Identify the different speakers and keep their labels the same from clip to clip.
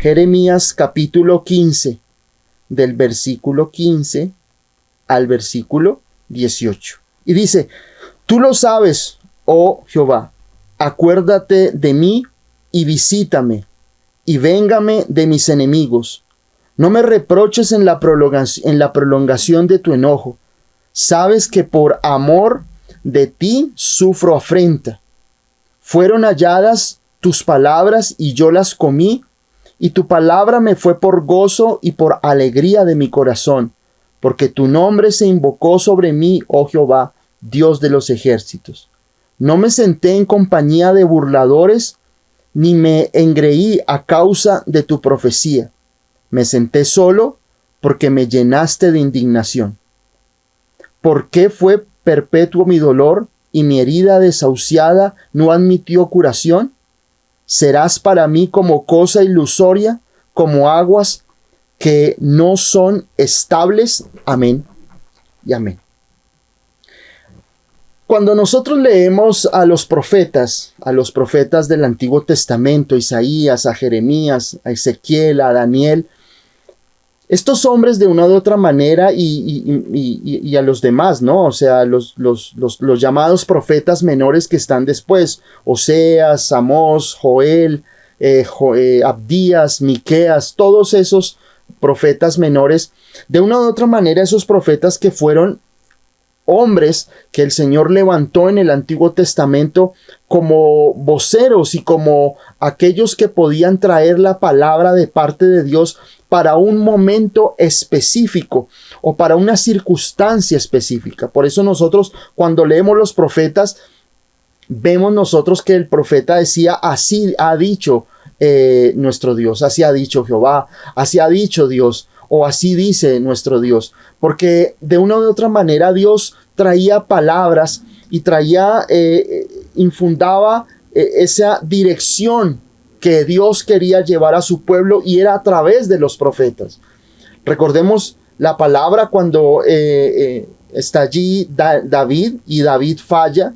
Speaker 1: Jeremías capítulo 15, del versículo 15 al versículo 18. Y dice: Tú lo sabes, oh Jehová, acuérdate de mí y visítame, y véngame de mis enemigos. No me reproches en la prolongación de tu enojo. Sabes que por amor de ti sufro afrenta. Fueron halladas tus palabras y yo las comí, y tu palabra me fue por gozo y por alegría de mi corazón, porque tu nombre se invocó sobre mí, oh Jehová, Dios de los ejércitos. No me senté en compañía de burladores, ni me engreí a causa de tu profecía. Me senté solo porque me llenaste de indignación. ¿Por qué fue perpetuo mi dolor y mi herida desahuciada no admitió curación? Serás para mí como cosa ilusoria, como aguas que no son estables. Amén y amén. Cuando nosotros leemos a los profetas del Antiguo Testamento, Isaías, a Jeremías, a Ezequiel, a Daniel, estos hombres de una u otra manera y a los demás, ¿no? O sea, los llamados profetas menores que están después, Oseas, Amós, Joel, Abdías, Miqueas, todos esos profetas menores, de una u otra manera esos profetas que fueron hombres que el Señor levantó en el Antiguo Testamento como voceros y como aquellos que podían traer la palabra de parte de Dios para un momento específico o para una circunstancia específica. Por eso nosotros, cuando leemos los profetas, vemos nosotros que el profeta decía: así ha dicho nuestro Dios, así ha dicho Jehová, así ha dicho Dios, o así dice nuestro Dios, porque de una u otra manera Dios traía palabras y infundaba esa dirección que Dios quería llevar a su pueblo, y era a través de los profetas. Recordemos la palabra cuando está allí David, y David falla,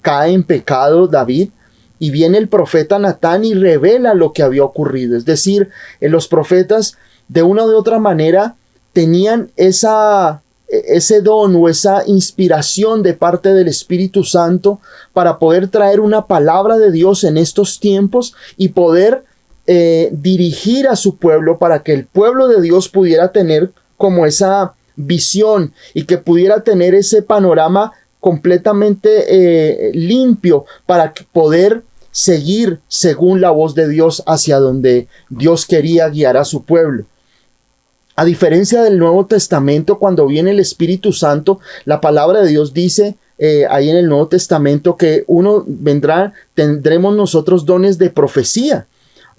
Speaker 1: cae en pecado David, y viene el profeta Natán y revela lo que había ocurrido. Es decir, los profetas de una u otra manera tenían ese don o esa inspiración de parte del Espíritu Santo para poder traer una palabra de Dios en estos tiempos y poder dirigir a su pueblo, para que el pueblo de Dios pudiera tener como esa visión y que pudiera tener ese panorama completamente limpio para poder seguir según la voz de Dios hacia donde Dios quería guiar a su pueblo. A diferencia del Nuevo Testamento, cuando viene el Espíritu Santo, la palabra de Dios dice ahí en el Nuevo Testamento que tendremos nosotros dones de profecía,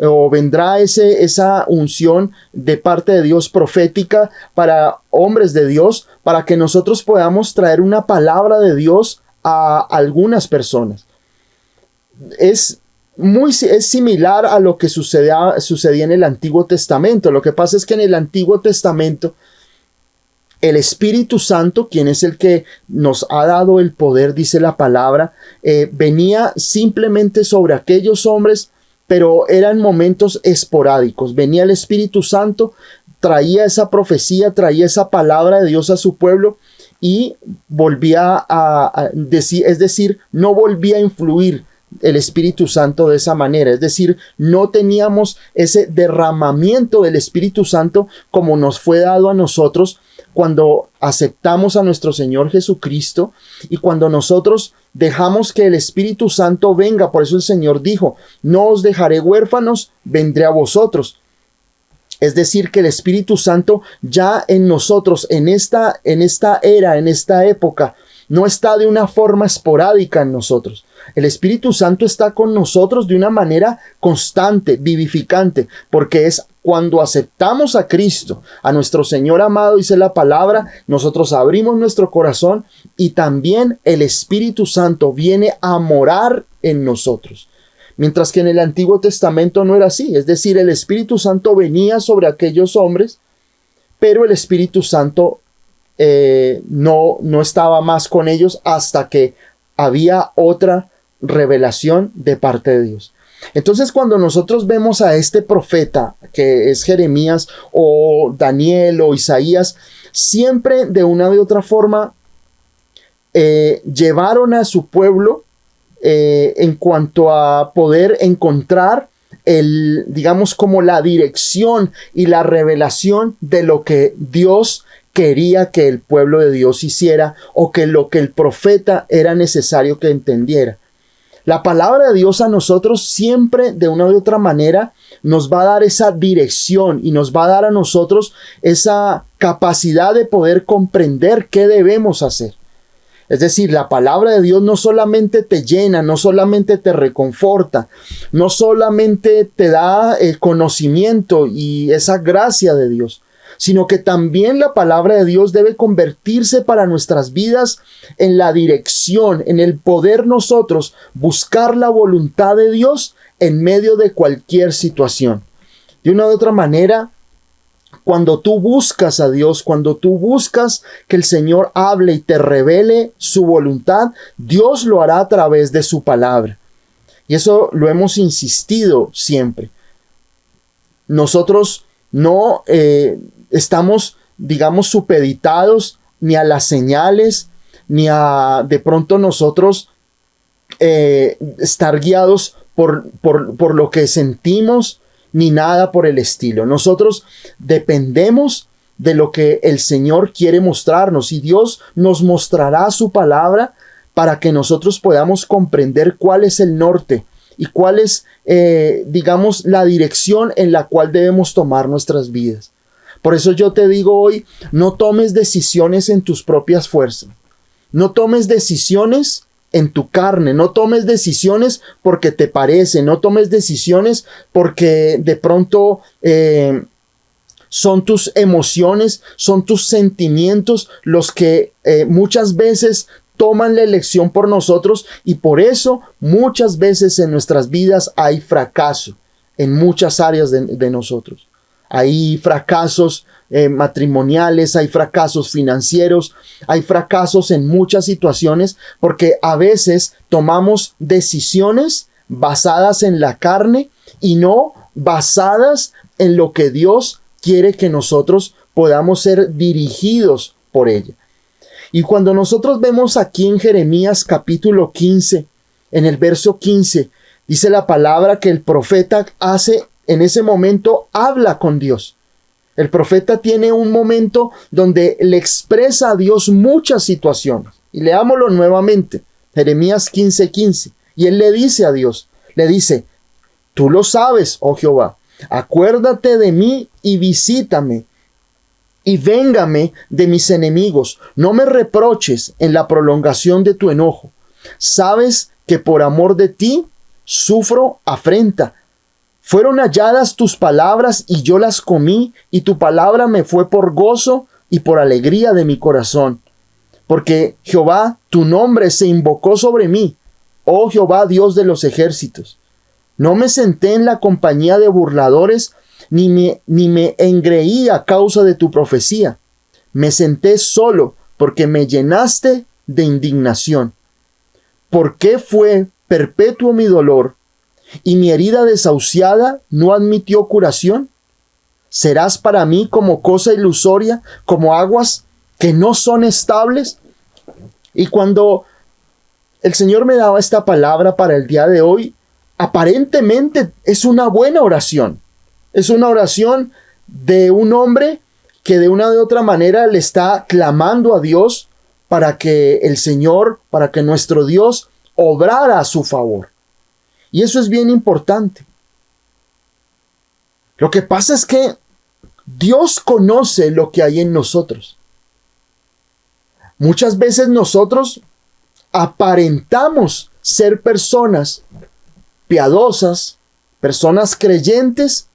Speaker 1: o vendrá esa unción de parte de Dios profética para hombres de Dios, para que nosotros podamos traer una palabra de Dios a algunas personas. Es similar a lo que sucedía en el Antiguo Testamento. Lo que pasa es que en el Antiguo Testamento el Espíritu Santo, quien es el que nos ha dado el poder, dice la palabra, venía simplemente sobre aquellos hombres, pero eran momentos esporádicos. Venía el Espíritu Santo, traía esa profecía, traía esa palabra de Dios a su pueblo y volvía a decir, es decir, no volvía a influir el Espíritu Santo de esa manera. Es decir, no teníamos ese derramamiento del Espíritu Santo como nos fue dado a nosotros cuando aceptamos a nuestro Señor Jesucristo y cuando nosotros dejamos que el Espíritu Santo venga. Por eso el Señor dijo: no os dejaré huérfanos, vendré a vosotros. Es decir, que el Espíritu Santo ya en nosotros, en esta era, en esta época, no está de una forma esporádica en nosotros. El Espíritu Santo está con nosotros de una manera constante, vivificante, porque es cuando aceptamos a Cristo, a nuestro Señor amado, dice la palabra, nosotros abrimos nuestro corazón y también el Espíritu Santo viene a morar en nosotros. Mientras que en el Antiguo Testamento no era así. Es decir, el Espíritu Santo venía sobre aquellos hombres, pero el Espíritu Santo no estaba más con ellos hasta que había otra revelación de parte de Dios. Entonces, cuando nosotros vemos a este profeta, que es Jeremías o Daniel o Isaías, siempre de una u otra forma llevaron a su pueblo en cuanto a poder encontrar digamos, como la dirección y la revelación de lo que Dios quería que el pueblo de Dios hiciera, o que lo que el profeta era necesario que entendiera. La palabra de Dios a nosotros siempre, de una u otra manera, nos va a dar esa dirección y nos va a dar a nosotros esa capacidad de poder comprender qué debemos hacer. Es decir, la palabra de Dios no solamente te llena, no solamente te reconforta, no solamente te da el conocimiento y esa gracia de Dios, sino que también la palabra de Dios debe convertirse para nuestras vidas en la dirección, en el poder nosotros buscar la voluntad de Dios en medio de cualquier situación. De una u otra manera, cuando tú buscas a Dios, cuando tú buscas que el Señor hable y te revele su voluntad, Dios lo hará a través de su palabra. Y eso lo hemos insistido siempre. Nosotros no estamos, digamos, supeditados ni a las señales, ni a de pronto nosotros estar guiados por lo que sentimos, ni nada por el estilo. Nosotros dependemos de lo que el Señor quiere mostrarnos, y Dios nos mostrará su palabra para que nosotros podamos comprender cuál es el norte y cuál es, digamos, la dirección en la cual debemos tomar nuestras vidas. Por eso yo te digo hoy, no tomes decisiones en tus propias fuerzas. No tomes decisiones en tu carne, no tomes decisiones porque te parece, no tomes decisiones porque de pronto son tus emociones, son tus sentimientos los que muchas veces toman la elección por nosotros, y por eso muchas veces en nuestras vidas hay fracaso en muchas áreas de nosotros. Hay fracasos matrimoniales, hay fracasos financieros, hay fracasos en muchas situaciones, porque a veces tomamos decisiones basadas en la carne y no basadas en lo que Dios quiere que nosotros podamos ser dirigidos por ella. Y cuando nosotros vemos aquí en Jeremías capítulo 15, en el verso 15, dice la palabra que el profeta en ese momento habla con Dios. El profeta tiene un momento donde le expresa a Dios muchas situaciones. Y leámoslo nuevamente, Jeremías 15:15. Y él le dice a Dios, le dice: tú lo sabes, oh Jehová, acuérdate de mí y visítame, y véngame de mis enemigos. No me reproches en la prolongación de tu enojo. Sabes que por amor de ti sufro afrenta. Fueron halladas tus palabras y yo las comí, y tu palabra me fue por gozo y por alegría de mi corazón. Porque Jehová, tu nombre se invocó sobre mí, oh Jehová, Dios de los ejércitos. No me senté en la compañía de burladores, ni me engreí a causa de tu profecía. Me senté solo, porque me llenaste de indignación. ¿Por qué fue perpetuo mi dolor, y mi herida desahuciada no admitió curación? ¿Serás para mí como cosa ilusoria, como aguas que no son estables? Y cuando el Señor me daba esta palabra para el día de hoy, aparentemente es una buena oración. Es una oración de un hombre que de una u otra manera le está clamando a Dios para que el Señor, para que nuestro Dios obrara a su favor. Y eso es bien importante. Lo que pasa es que Dios conoce lo que hay en nosotros. Muchas veces nosotros aparentamos ser personas piadosas, personas creyentes,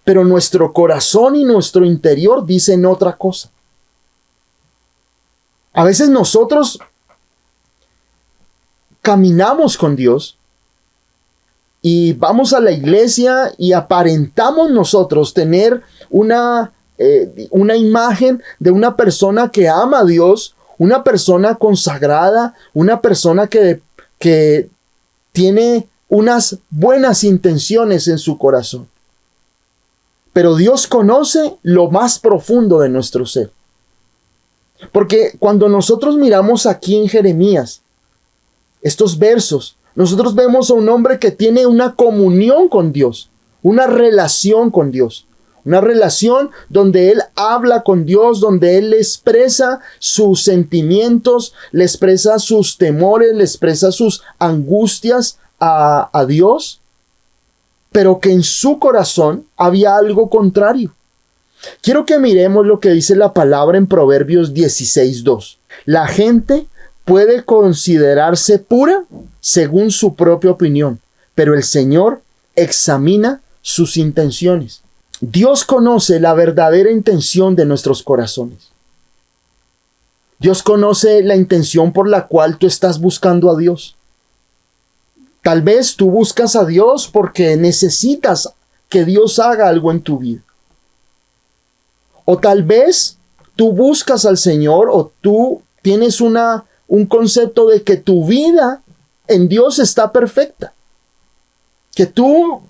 Speaker 1: pero nuestro corazón y nuestro interior dicen otra cosa. A veces nosotros caminamos con Dios y vamos a la iglesia y aparentamos nosotros tener una imagen de una persona que ama a Dios, una persona consagrada, una persona que tiene unas buenas intenciones en su corazón. Pero Dios conoce lo más profundo de nuestro ser. Porque cuando nosotros miramos aquí en Jeremías, estos versos, nosotros vemos a un hombre que tiene una comunión con Dios, una relación con Dios. Una relación donde él habla con Dios, donde él le expresa sus sentimientos, le expresa sus temores, le expresa sus angustias a Dios, pero que en su corazón había algo contrario. Quiero que miremos lo que dice la palabra en Proverbios 16:2. La gente puede considerarse pura según su propia opinión, pero el Señor examina sus intenciones. Dios conoce la verdadera intención de nuestros corazones. Dios conoce la intención por la cual tú estás buscando a Dios. Tal vez tú buscas a Dios porque necesitas que Dios haga algo en tu vida. O tal vez tú buscas al Señor o tú tienes un concepto de que tu vida en Dios está perfecta. Que tú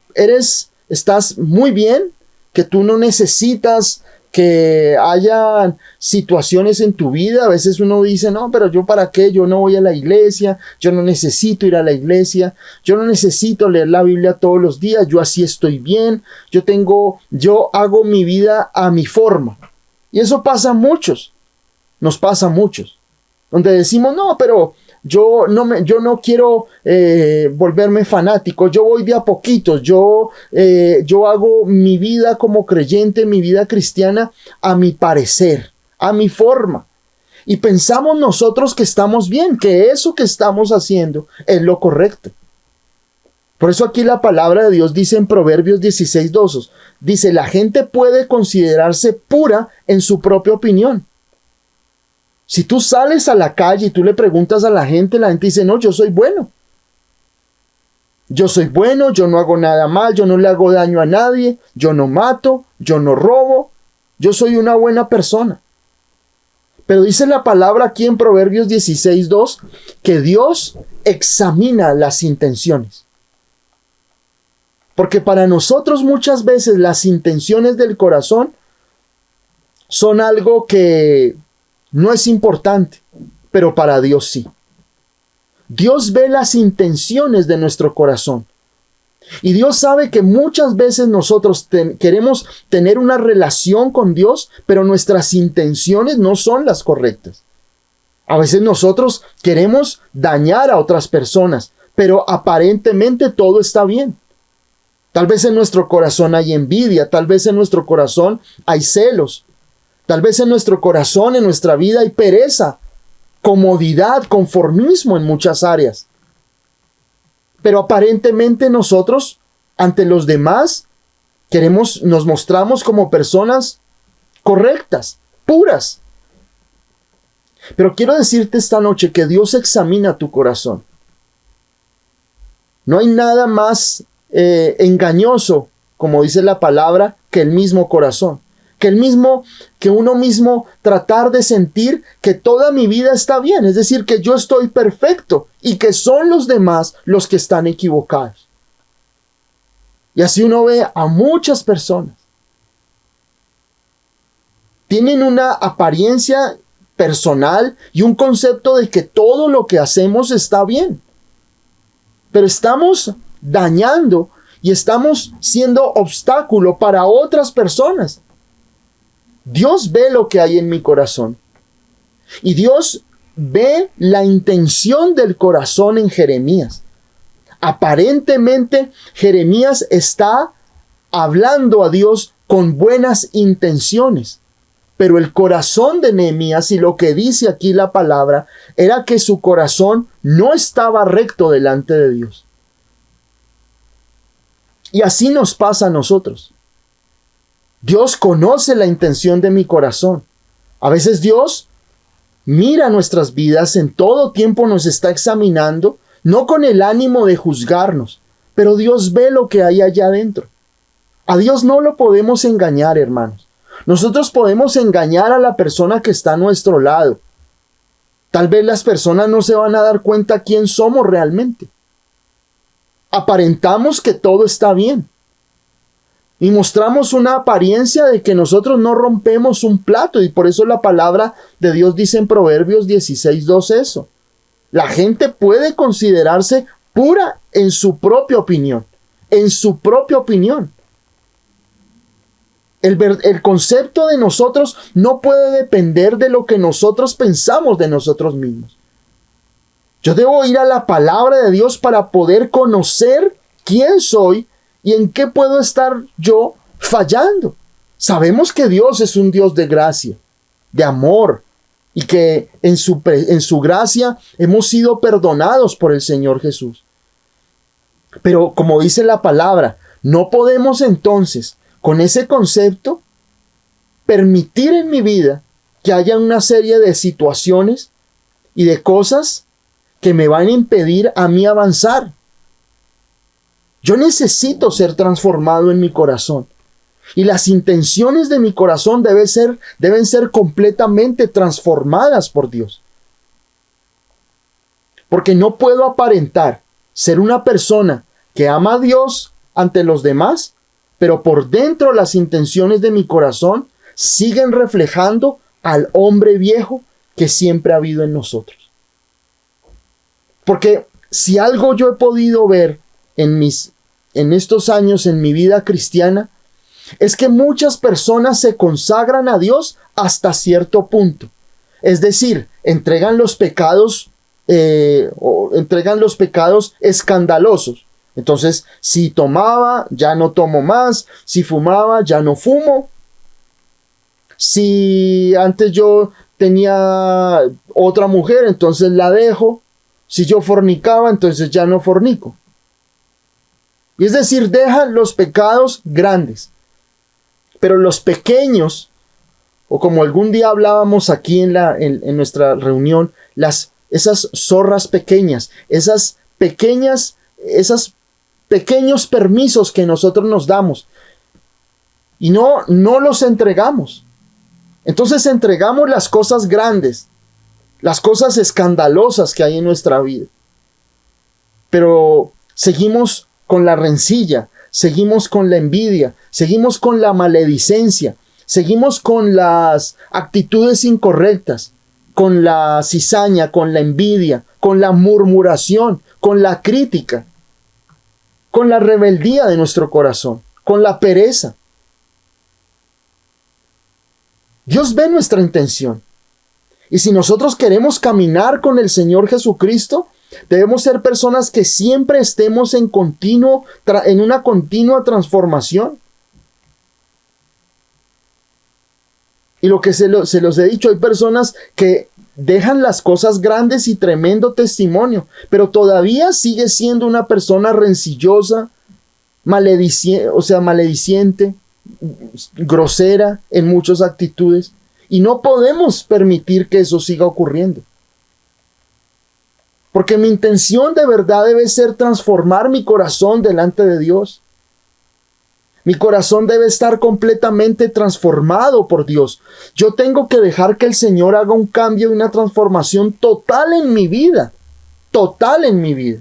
Speaker 1: estás muy bien, que tú no necesitas que haya situaciones en tu vida. A veces uno dice, no, pero yo para qué, yo no voy a la iglesia, yo no necesito ir a la iglesia, yo no necesito leer la Biblia todos los días, yo así estoy bien, yo hago mi vida a mi forma. Y eso pasa a muchos, nos pasa a muchos, donde decimos, no, pero yo no quiero volverme fanático, yo voy de a poquitos, yo hago mi vida como creyente, mi vida cristiana a mi parecer, a mi forma. Y pensamos nosotros que estamos bien, que eso que estamos haciendo es lo correcto. Por eso aquí la palabra de Dios dice en Proverbios 16:2, dice, la gente puede considerarse pura en su propia opinión. Si tú sales a la calle y tú le preguntas a la gente dice, no, yo soy bueno. Yo soy bueno, yo no hago nada mal, yo no le hago daño a nadie, yo no mato, yo no robo, yo soy una buena persona. Pero dice la palabra aquí en Proverbios 16:2 que Dios examina las intenciones. Porque para nosotros muchas veces las intenciones del corazón son algo que no es importante, pero para Dios sí. Dios ve las intenciones de nuestro corazón. Y Dios sabe que muchas veces nosotros queremos tener una relación con Dios, pero nuestras intenciones no son las correctas. A veces nosotros queremos dañar a otras personas, pero aparentemente todo está bien. Tal vez en nuestro corazón hay envidia, tal vez en nuestro corazón hay celos. Tal vez en nuestro corazón, en nuestra vida hay pereza, comodidad, conformismo en muchas áreas. Pero aparentemente nosotros, ante los demás, nos mostramos como personas correctas, puras. Pero quiero decirte esta noche que Dios examina tu corazón. No hay nada más engañoso, como dice la palabra, que el mismo corazón. Que uno mismo tratar de sentir que toda mi vida está bien, es decir, que yo estoy perfecto y que son los demás los que están equivocados. Y así uno ve a muchas personas. Tienen una apariencia personal y un concepto de que todo lo que hacemos está bien. Pero estamos dañando y estamos siendo obstáculo para otras personas. Dios ve lo que hay en mi corazón. Y Dios ve la intención del corazón en Jeremías. Aparentemente, Jeremías está hablando a Dios con buenas intenciones. Pero el corazón de Nehemías, y lo que dice aquí la palabra, era que su corazón no estaba recto delante de Dios. Y así nos pasa a nosotros. Dios conoce la intención de mi corazón. A veces Dios mira nuestras vidas, en todo tiempo nos está examinando, no con el ánimo de juzgarnos, pero Dios ve lo que hay allá adentro. A Dios no lo podemos engañar, hermanos. Nosotros podemos engañar a la persona que está a nuestro lado. Tal vez las personas no se van a dar cuenta quién somos realmente. aparentamos que todo está bien. Y mostramos una apariencia de que nosotros no rompemos un plato. Y por eso la palabra de Dios dice en Proverbios 16:2 eso. La gente puede considerarse pura en su propia opinión. En su propia opinión. El concepto de nosotros no puede depender de lo que nosotros pensamos de nosotros mismos. Yo debo ir a la palabra de Dios para poder conocer quién soy y en qué puedo estar yo fallando. Sabemos que Dios es un Dios de gracia, de amor, y que en su gracia hemos sido perdonados por el Señor Jesús. Pero como dice la palabra, no podemos entonces, con ese concepto, permitir en mi vida que haya una serie de situaciones y de cosas que me van a impedir a mí avanzar. Yo necesito ser transformado en mi corazón. Y las intenciones de mi corazón deben ser completamente transformadas por Dios. Porque no puedo aparentar ser una persona que ama a Dios ante los demás, pero por dentro las intenciones de mi corazón siguen reflejando al hombre viejo que siempre ha habido en nosotros. Porque si algo yo he podido ver en estos años en mi vida cristiana, es que muchas personas se consagran a Dios hasta cierto punto. Es decir, entregan los pecados escandalosos. Entonces, si tomaba, ya no tomo más. Si fumaba, ya no fumo. Si antes yo tenía otra mujer, entonces la dejo. Si yo fornicaba, entonces ya no fornico. Y es decir, dejan los pecados grandes. Pero los pequeños, o como algún día hablábamos aquí en nuestra reunión, esas zorras pequeñas, esos pequeños permisos que nosotros nos damos y no los entregamos. Entonces entregamos las cosas grandes, las cosas escandalosas que hay en nuestra vida. Pero seguimos con la rencilla, seguimos con la envidia, seguimos con la maledicencia, seguimos con las actitudes incorrectas, con la cizaña, con la envidia, con la murmuración, con la crítica, con la rebeldía de nuestro corazón, con la pereza. Dios ve nuestra intención. Y si nosotros queremos caminar con el Señor Jesucristo, debemos ser personas que siempre estemos en una continua transformación. Y lo que se los he dicho, hay personas que dejan las cosas grandes y tremendo testimonio, pero todavía sigue siendo una persona rencillosa, malediciente, grosera en muchas actitudes. Y no podemos permitir que eso siga ocurriendo. Porque mi intención de verdad debe ser transformar mi corazón delante de Dios. Mi corazón debe estar completamente transformado por Dios. Yo tengo que dejar que el Señor haga un cambio y una transformación total en mi vida. Total en mi vida.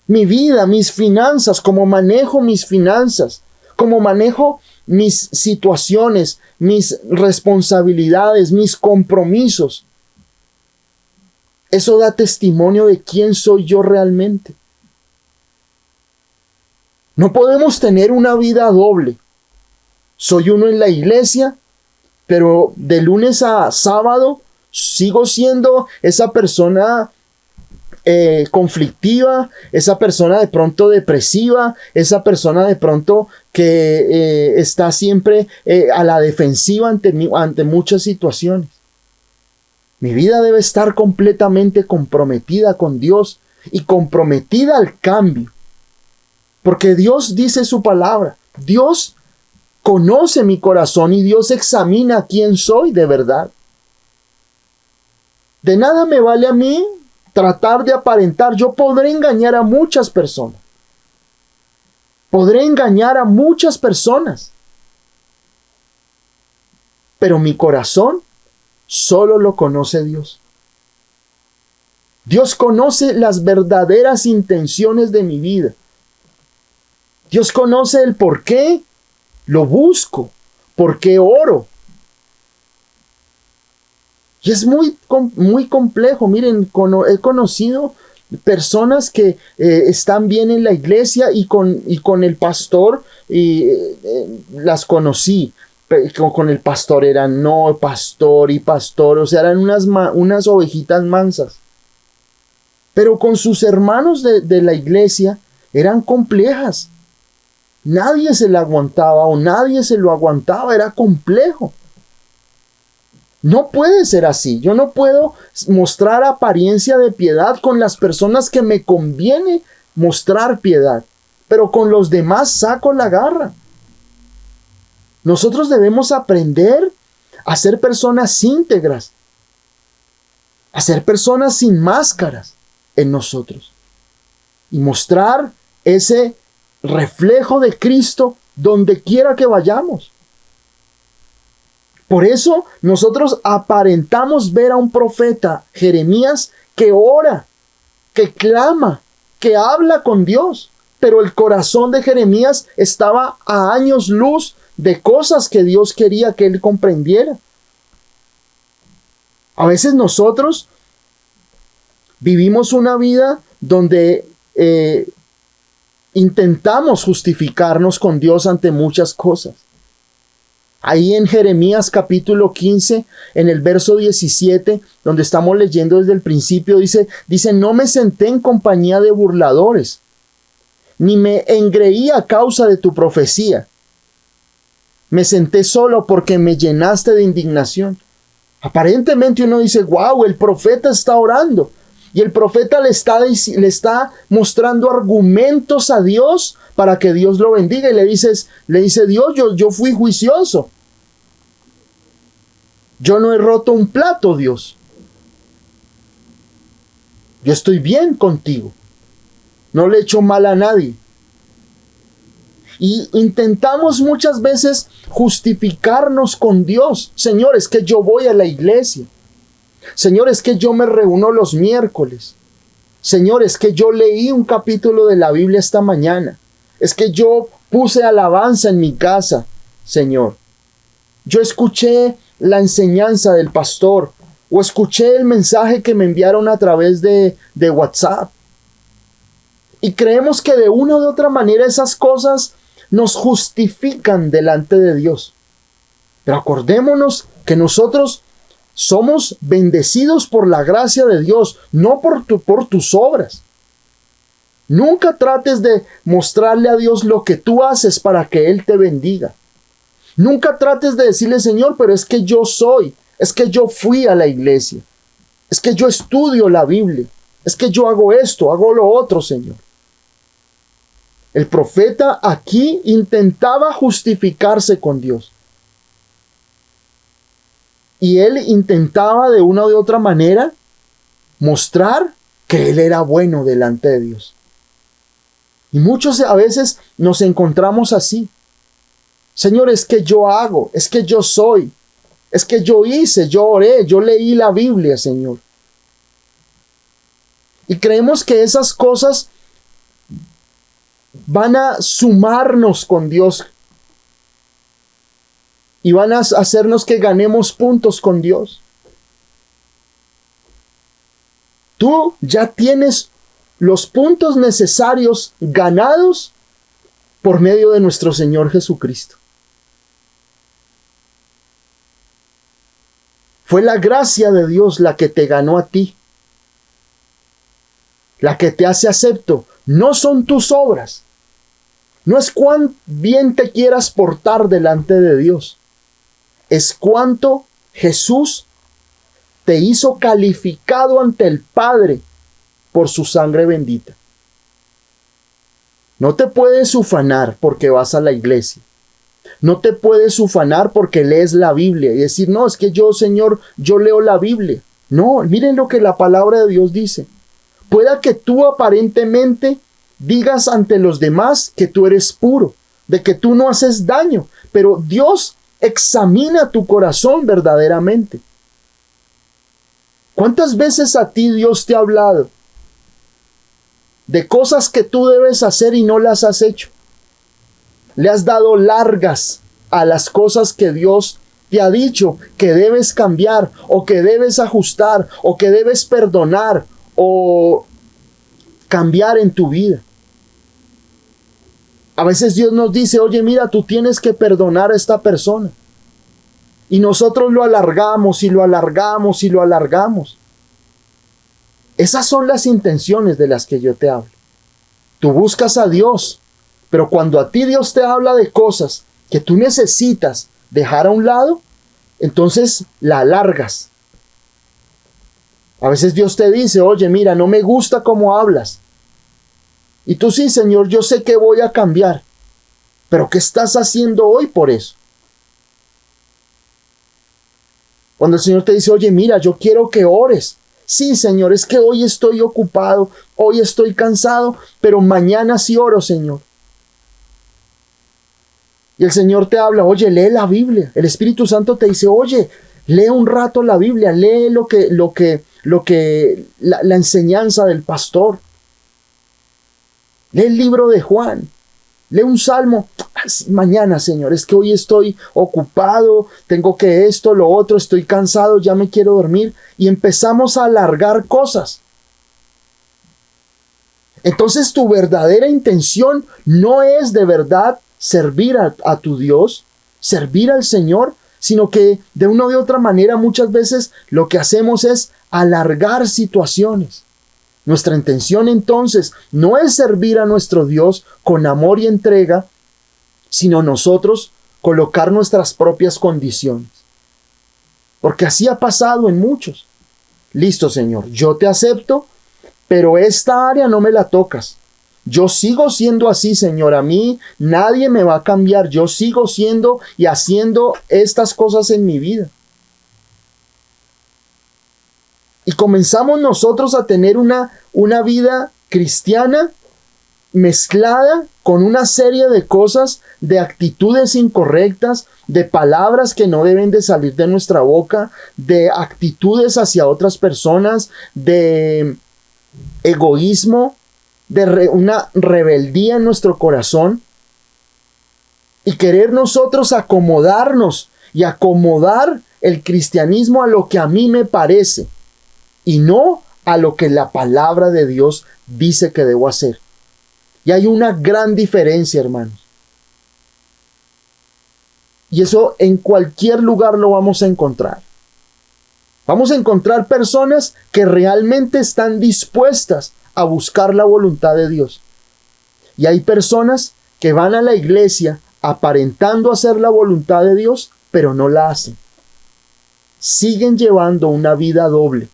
Speaker 1: Mi vida, mis finanzas, cómo manejo mis finanzas, cómo manejo mis situaciones, mis responsabilidades, mis compromisos. Eso da testimonio de quién soy yo realmente. No podemos tener una vida doble. Soy uno en la iglesia, pero de lunes a sábado sigo siendo esa persona conflictiva, esa persona de pronto depresiva, esa persona de pronto que está siempre a la defensiva ante muchas situaciones. Mi vida debe estar completamente comprometida con Dios y comprometida al cambio. Porque Dios dice su palabra. Dios conoce mi corazón y Dios examina quién soy de verdad. De nada me vale a mí tratar de aparentar. Yo podré engañar a muchas personas. Podré engañar a muchas personas. Pero mi corazón solo lo conoce Dios. Dios conoce las verdaderas intenciones de mi vida. Dios conoce el por qué lo busco, por qué oro. Y es muy complejo. Miren, he conocido personas que están bien en la iglesia y con el pastor las conocí. Con el pastor eran pastor y pastor, o sea, eran unas ovejitas mansas. Pero con sus hermanos de la iglesia eran complejas. Nadie se la aguantaba o nadie se lo aguantaba, era complejo. No puede ser así. Yo no puedo mostrar apariencia de piedad con las personas que me conviene mostrar piedad, pero con los demás saco la garra. Nosotros debemos aprender a ser personas íntegras, a ser personas sin máscaras en nosotros y mostrar ese reflejo de Cristo donde quiera que vayamos. Por eso nosotros aparentamos ver a un profeta, Jeremías, que ora, que clama, que habla con Dios. Pero el corazón de Jeremías estaba a años luz de cosas que Dios quería que él comprendiera. A veces nosotros vivimos una vida donde intentamos justificarnos con Dios ante muchas cosas. Ahí en Jeremías capítulo 15, en el verso 17, donde estamos leyendo desde el principio, dice, no me senté en compañía de burladores, ni me engreí a causa de tu profecía. Me senté solo porque me llenaste de indignación. Aparentemente uno dice, wow, el profeta está orando. Y el profeta le está mostrando argumentos a Dios para que Dios lo bendiga. Y le dice Dios, yo fui juicioso. Yo no he roto un plato, Dios. Yo estoy bien contigo. No le he hecho mal a nadie. Y intentamos muchas veces justificarnos con Dios. Señor, es que yo voy a la iglesia. Señor, es que yo me reúno los miércoles. Señor, es que yo leí un capítulo de la Biblia esta mañana. Es que yo puse alabanza en mi casa, Señor. Yo escuché la enseñanza del pastor o escuché el mensaje que me enviaron a través de WhatsApp. Y creemos que de una u otra manera esas cosas nos justifican delante de Dios. Pero acordémonos que nosotros somos bendecidos por la gracia de Dios, no por tus obras. Nunca trates de mostrarle a Dios lo que tú haces para que Él te bendiga. Nunca trates de decirle, Señor, pero es que es que yo fui a la iglesia, es que yo estudio la Biblia, es que yo hago esto, hago lo otro, Señor. El profeta aquí intentaba justificarse con Dios. Y él intentaba de una u de otra manera mostrar que él era bueno delante de Dios. Y muchos a veces nos encontramos así. Señor, es que yo hago, es que yo soy, es que yo hice, yo oré, yo leí la Biblia, Señor. Y creemos que esas cosas van a sumarnos con Dios. Y van a hacernos que ganemos puntos con Dios. Tú ya tienes los puntos necesarios ganados por medio de nuestro Señor Jesucristo. Fue la gracia de Dios la que te ganó a ti. La que te hace acepto. No son tus obras. No es cuán bien te quieras portar delante de Dios. Es cuánto Jesús te hizo calificado ante el Padre por su sangre bendita. No te puedes ufanar porque vas a la iglesia. No te puedes ufanar porque lees la Biblia y decir, no, es que yo, Señor, yo leo la Biblia. No, miren lo que la palabra de Dios dice. Pueda que tú aparentemente digas ante los demás que tú eres puro, de que tú no haces daño, pero Dios examina tu corazón verdaderamente. ¿Cuántas veces a ti Dios te ha hablado de cosas que tú debes hacer y no las has hecho? Le has dado largas a las cosas que Dios te ha dicho que debes cambiar, o que debes ajustar, o que debes perdonar o cambiar en tu vida. A veces Dios nos dice, oye, mira, tú tienes que perdonar a esta persona. Y nosotros lo alargamos y lo alargamos y lo alargamos. Esas son las intenciones de las que yo te hablo. Tú buscas a Dios, pero cuando a ti Dios te habla de cosas que tú necesitas dejar a un lado, entonces la alargas. A veces Dios te dice, oye, mira, no me gusta cómo hablas. Y tú, sí, Señor, yo sé que voy a cambiar. Pero ¿qué estás haciendo hoy por eso? Cuando el Señor te dice, oye, mira, yo quiero que ores. Sí, Señor, es que hoy estoy ocupado, hoy estoy cansado, pero mañana sí oro, Señor. Y el Señor te habla, oye, lee la Biblia. El Espíritu Santo te dice, oye, lee un rato la Biblia, lee la enseñanza del pastor. Lee el libro de Juan, lee un salmo. Mañana, Señor, es que hoy estoy ocupado, tengo que esto, lo otro, estoy cansado, ya me quiero dormir. Y empezamos a alargar cosas. Entonces tu verdadera intención no es de verdad servir a tu Dios, servir al Señor, sino que de una u otra manera muchas veces lo que hacemos es alargar situaciones. Nuestra intención entonces no es servir a nuestro Dios con amor y entrega, sino nosotros colocar nuestras propias condiciones. Porque así ha pasado en muchos. Listo, Señor, yo te acepto, pero esta área no me la tocas. Yo sigo siendo así, Señor. A mí nadie me va a cambiar. Yo sigo siendo y haciendo estas cosas en mi vida. Y comenzamos nosotros a tener una vida cristiana mezclada con una serie de cosas, de actitudes incorrectas, de palabras que no deben de salir de nuestra boca, de actitudes hacia otras personas, de egoísmo, de una rebeldía en nuestro corazón, y querer nosotros acomodarnos y acomodar el cristianismo a lo que a mí me parece y no a lo que la palabra de Dios dice que debo hacer. Y hay una gran diferencia, hermanos. Y eso en cualquier lugar lo vamos a encontrar. Vamos a encontrar personas que realmente están dispuestas a buscar la voluntad de Dios. Y hay personas que van a la iglesia aparentando hacer la voluntad de Dios, pero no la hacen. Siguen llevando una vida doble.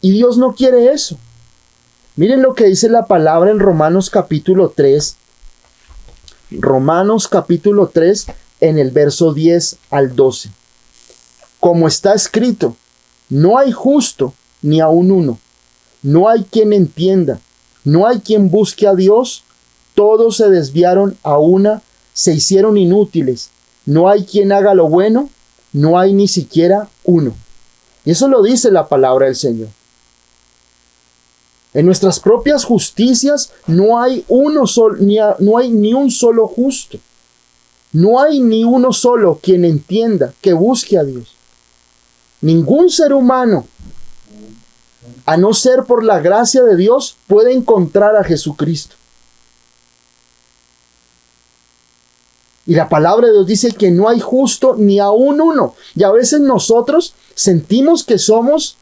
Speaker 1: Y Dios no quiere eso. Miren lo que dice la palabra en Romanos capítulo 3. Romanos capítulo 3 en el verso 10 al 12. Como está escrito, no hay justo ni aun uno. No hay quien entienda. No hay quien busque a Dios. Todos se desviaron a una, se hicieron inútiles. No hay quien haga lo bueno. No hay ni siquiera uno. Y eso lo dice la palabra del Señor. En nuestras propias justicias no hay no hay ni un solo justo. No hay ni uno solo quien entienda, que busque a Dios. Ningún ser humano, a no ser por la gracia de Dios, puede encontrar a Jesucristo. Y la palabra de Dios dice que no hay justo ni aún uno. Y a veces nosotros sentimos que somos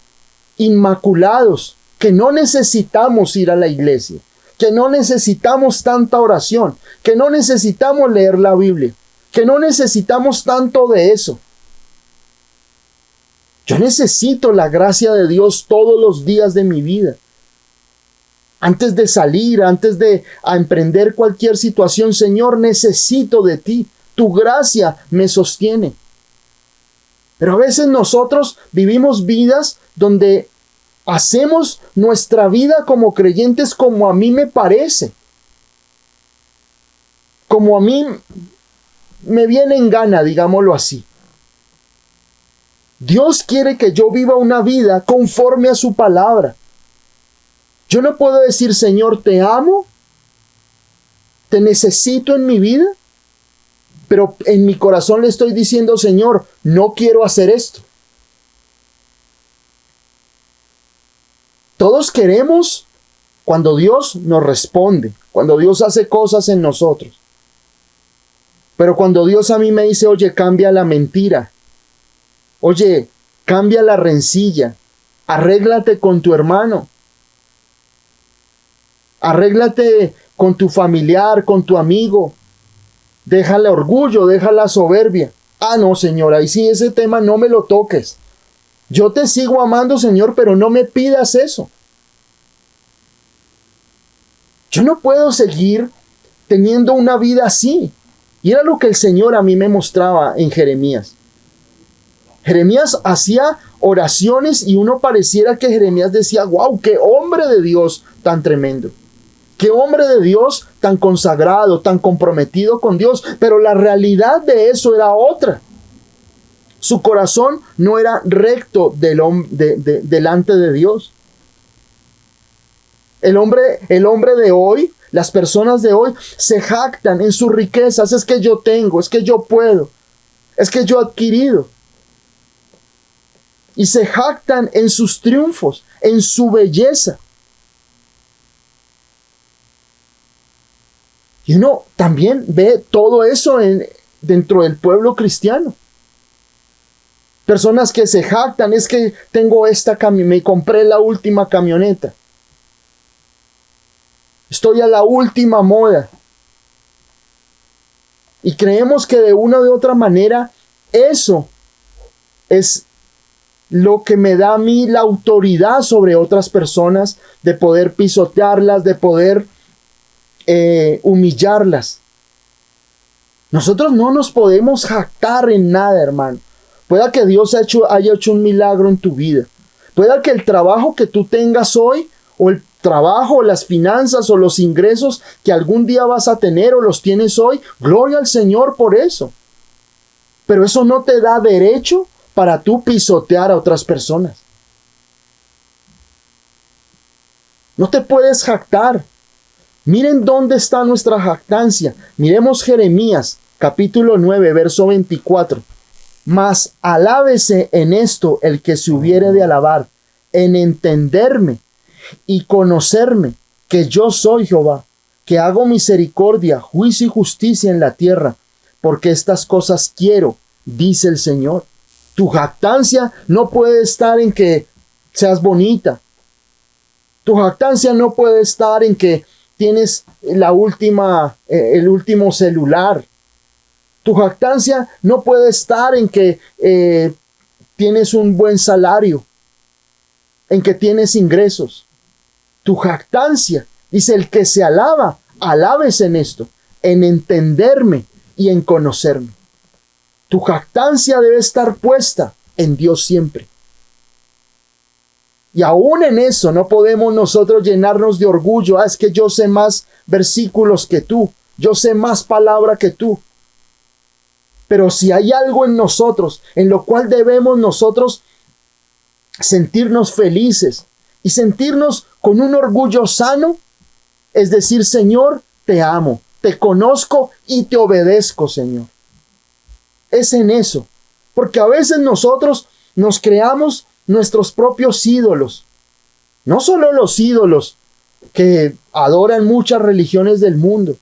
Speaker 1: inmaculados, que no necesitamos ir a la iglesia, que no necesitamos tanta oración, que no necesitamos leer la Biblia, que no necesitamos tanto de eso. Yo necesito la gracia de Dios todos los días de mi vida. Antes de salir, antes de emprender cualquier situación, Señor, necesito de ti. Tu gracia me sostiene. Pero a veces nosotros vivimos vidas donde hacemos nuestra vida como creyentes como a mí me parece. Como a mí me viene en gana, digámoslo así. Dios quiere que yo viva una vida conforme a su palabra. Yo no puedo decir, Señor, te amo, te necesito en mi vida, pero en mi corazón le estoy diciendo, Señor, no quiero hacer esto. Todos queremos cuando Dios nos responde, cuando Dios hace cosas en nosotros. Pero cuando Dios a mí me dice, oye, cambia la mentira, oye, cambia la rencilla, arréglate con tu hermano, arréglate con tu familiar, con tu amigo, deja el orgullo, deja la soberbia. Ah, no, Señor, ahí sí ese tema no me lo toques. Yo te sigo amando, Señor, pero no me pidas eso. Yo no puedo seguir teniendo una vida así. Y era lo que el Señor a mí me mostraba en Jeremías. Jeremías hacía oraciones y uno pareciera que Jeremías decía, wow, qué hombre de Dios tan tremendo. Qué hombre de Dios tan consagrado, tan comprometido con Dios. Pero la realidad de eso era otra. Su corazón no era recto delante de Dios. El hombre de hoy, las personas de hoy, se jactan en sus riquezas. Es que yo tengo, es que yo puedo, es que yo he adquirido. Y se jactan en sus triunfos, en su belleza. Y uno también ve todo eso dentro del pueblo cristiano. Personas que se jactan, es que tengo me compré la última camioneta. Estoy a la última moda. Y creemos que de una u otra manera eso es lo que me da a mí la autoridad sobre otras personas, de poder pisotearlas, de poder humillarlas. Nosotros no nos podemos jactar en nada, hermano. Pueda que Dios haya hecho un milagro en tu vida. Pueda que el trabajo que tú tengas hoy, o el trabajo, o las finanzas, o los ingresos que algún día vas a tener, o los tienes hoy, gloria al Señor por eso. Pero eso no te da derecho para tú pisotear a otras personas. No te puedes jactar. Miren dónde está nuestra jactancia. Miremos Jeremías, capítulo 9, verso 24. Mas alábese en esto el que se hubiere de alabar, en entenderme y conocerme, que yo soy Jehová, que hago misericordia, juicio y justicia en la tierra, porque estas cosas quiero, dice el Señor. Tu jactancia no puede estar en que seas bonita. Tu jactancia no puede estar en que tienes el último celular. Tu jactancia no puede estar en que tienes un buen salario, en que tienes ingresos. Tu jactancia, dice el que se alaba, alábese en esto, en entenderme y en conocerme. Tu jactancia debe estar puesta en Dios siempre. Y aún en eso no podemos nosotros llenarnos de orgullo. Es que yo sé más versículos que tú, yo sé más palabra que tú. Pero si hay algo en nosotros en lo cual debemos nosotros sentirnos felices y sentirnos con un orgullo sano, es decir, Señor, te amo, te conozco y te obedezco, Señor. Es en eso, porque a veces nosotros nos creamos nuestros propios ídolos. No solo los ídolos que adoran muchas religiones del mundo.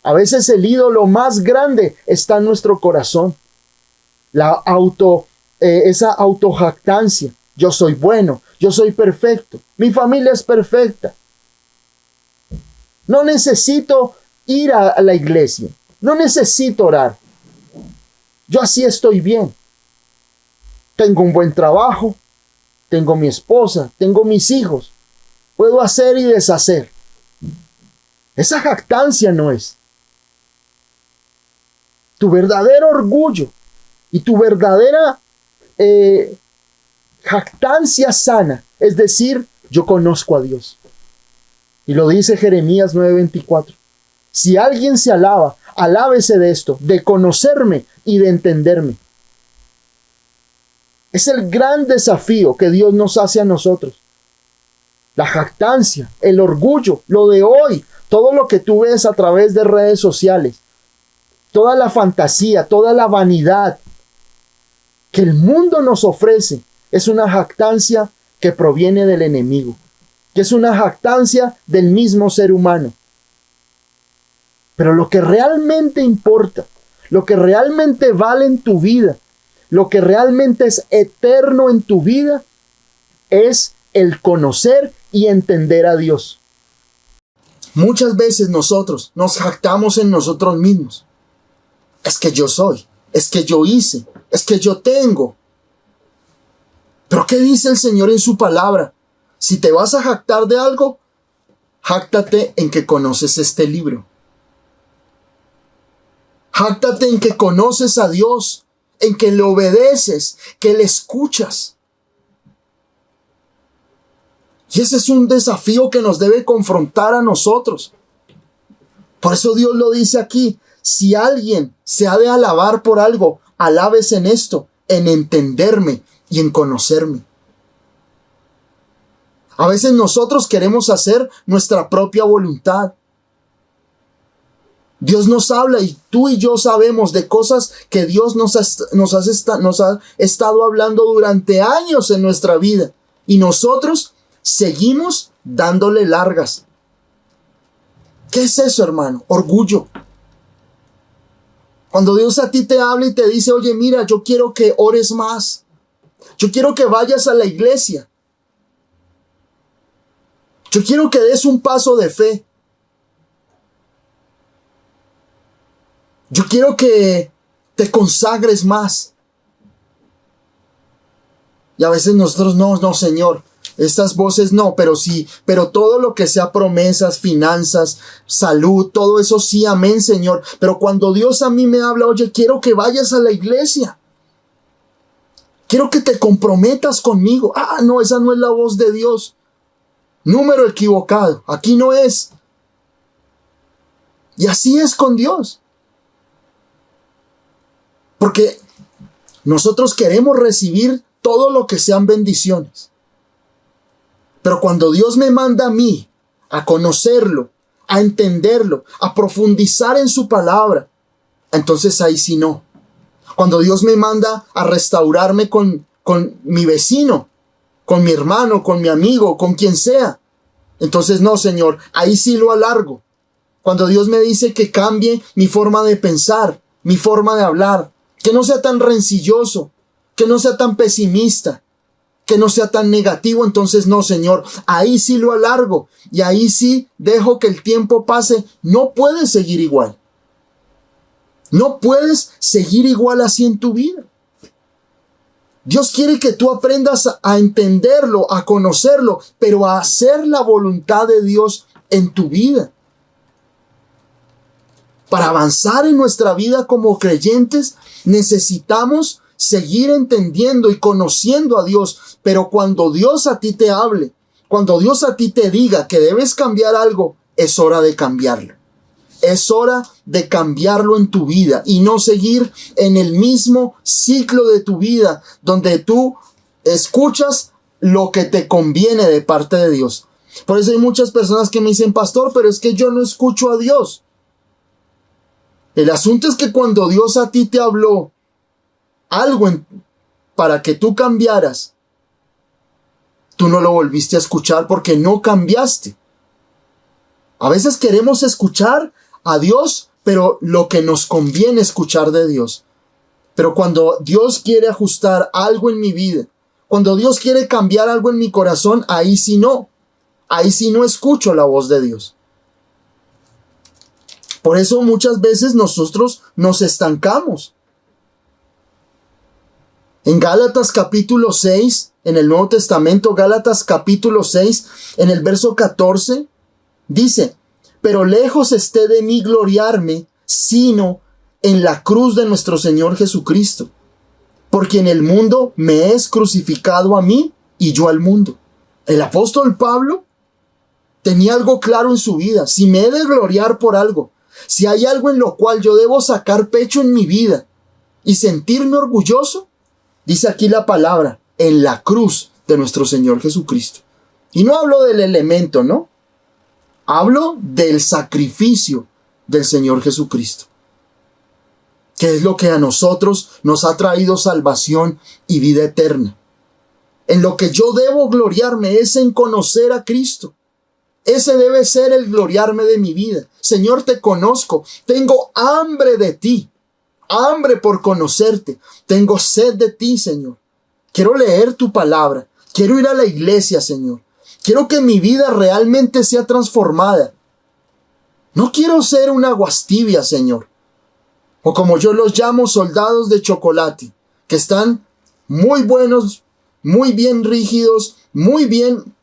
Speaker 1: A veces el ídolo más grande está en nuestro corazón. Esa autojactancia. Yo soy bueno, yo soy perfecto, mi familia es perfecta. No necesito ir a la iglesia, no necesito orar. Yo así estoy bien. Tengo un buen trabajo, tengo mi esposa, tengo mis hijos. Puedo hacer y deshacer. Esa jactancia no es. Tu verdadero orgullo y tu verdadera jactancia sana, es decir, yo conozco a Dios. Y lo dice Jeremías 9:24. Si alguien se alaba, alábese de esto, de conocerme y de entenderme. Es el gran desafío que Dios nos hace a nosotros. La jactancia, el orgullo, lo de hoy, todo lo que tú ves a través de redes sociales, toda la fantasía, toda la vanidad que el mundo nos ofrece, es una jactancia que proviene del enemigo, que es una jactancia del mismo ser humano. Pero lo que realmente importa, lo que realmente vale en tu vida, lo que realmente es eterno en tu vida, es el conocer y entender a Dios. Muchas veces nosotros nos jactamos en nosotros mismos. Es que yo soy, es que yo hice, es que yo tengo. Pero ¿qué dice el Señor en su palabra? Si te vas a jactar de algo, jáctate en que conoces este libro. Jáctate en que conoces a Dios, en que le obedeces, que le escuchas. Y ese es un desafío que nos debe confrontar a nosotros. Por eso Dios lo dice aquí. Si alguien se ha de alabar por algo, alabes en esto, en entenderme y en conocerme. A veces nosotros queremos hacer nuestra propia voluntad. Dios nos habla y tú y yo sabemos de cosas que Dios nos ha estado hablando durante años en nuestra vida. Y nosotros seguimos dándole largas. ¿Qué es eso, hermano? Orgullo. Cuando Dios a ti te habla y te dice, oye, mira, yo quiero que ores más. Yo quiero que vayas a la iglesia. Yo quiero que des un paso de fe. Yo quiero que te consagres más. Y a veces nosotros, no, Señor, estas voces no, pero sí, pero todo lo que sea promesas, finanzas, salud, todo eso sí, amén, Señor. Pero cuando Dios a mí me habla, oye, quiero que vayas a la iglesia. Quiero que te comprometas conmigo. No, esa no es la voz de Dios. Número equivocado. Aquí no es. Y así es con Dios. Porque nosotros queremos recibir todo lo que sean bendiciones. Pero cuando Dios me manda a mí a conocerlo, a entenderlo, a profundizar en su palabra, entonces ahí sí no. Cuando Dios me manda a restaurarme con mi vecino, con mi hermano, con mi amigo, con quien sea, entonces no, Señor, ahí sí lo alargo. Cuando Dios me dice que cambie mi forma de pensar, mi forma de hablar, que no sea tan rencilloso, que no sea tan pesimista, que no sea tan negativo, entonces no, Señor, ahí sí lo alargo y ahí sí dejo que el tiempo pase. No puedes seguir igual. No puedes seguir igual así en tu vida. Dios quiere que tú aprendas a entenderlo, a conocerlo, pero a hacer la voluntad de Dios en tu vida. Para avanzar en nuestra vida como creyentes, necesitamos seguir entendiendo y conociendo a Dios. Pero cuando Dios a ti te hable, cuando Dios a ti te diga que debes cambiar algo, es hora de cambiarlo. Es hora de cambiarlo en tu vida y no seguir en el mismo ciclo de tu vida donde tú escuchas lo que te conviene de parte de Dios. Por eso hay muchas personas que me dicen, pastor, pero es que yo no escucho a Dios. El asunto es que cuando Dios a ti te habló algo para que tú cambiaras, tú no lo volviste a escuchar porque no cambiaste. A veces queremos escuchar a Dios, pero lo que nos conviene escuchar de Dios. Pero cuando Dios quiere ajustar algo en mi vida, cuando Dios quiere cambiar algo en mi corazón, ahí sí no escucho la voz de Dios. Por eso muchas veces nosotros nos estancamos. En Gálatas capítulo 6, en el Nuevo Testamento, Gálatas capítulo 6, en el verso 14, dice, pero lejos esté de mí gloriarme, sino en la cruz de nuestro Señor Jesucristo, porque en el mundo me es crucificado a mí y yo al mundo. El apóstol Pablo tenía algo claro en su vida. Si me he de gloriar por algo, si hay algo en lo cual yo debo sacar pecho en mi vida y sentirme orgulloso, Dice aquí la palabra, en la cruz de nuestro Señor Jesucristo. Y no hablo del elemento, ¿no? Hablo del sacrificio del Señor Jesucristo, que es lo que a nosotros nos ha traído salvación y vida eterna. En lo que yo debo gloriarme es en conocer a Cristo. Ese debe ser el gloriarme de mi vida. Señor, te conozco. Tengo hambre de ti. Hambre por conocerte. Tengo sed de ti, Señor. Quiero leer tu palabra. Quiero ir a la iglesia, Señor. Quiero que mi vida realmente sea transformada. No quiero ser una aguas tibias, Señor. O como yo los llamo, soldados de chocolate, que están muy buenos, muy bien rígidos, muy bien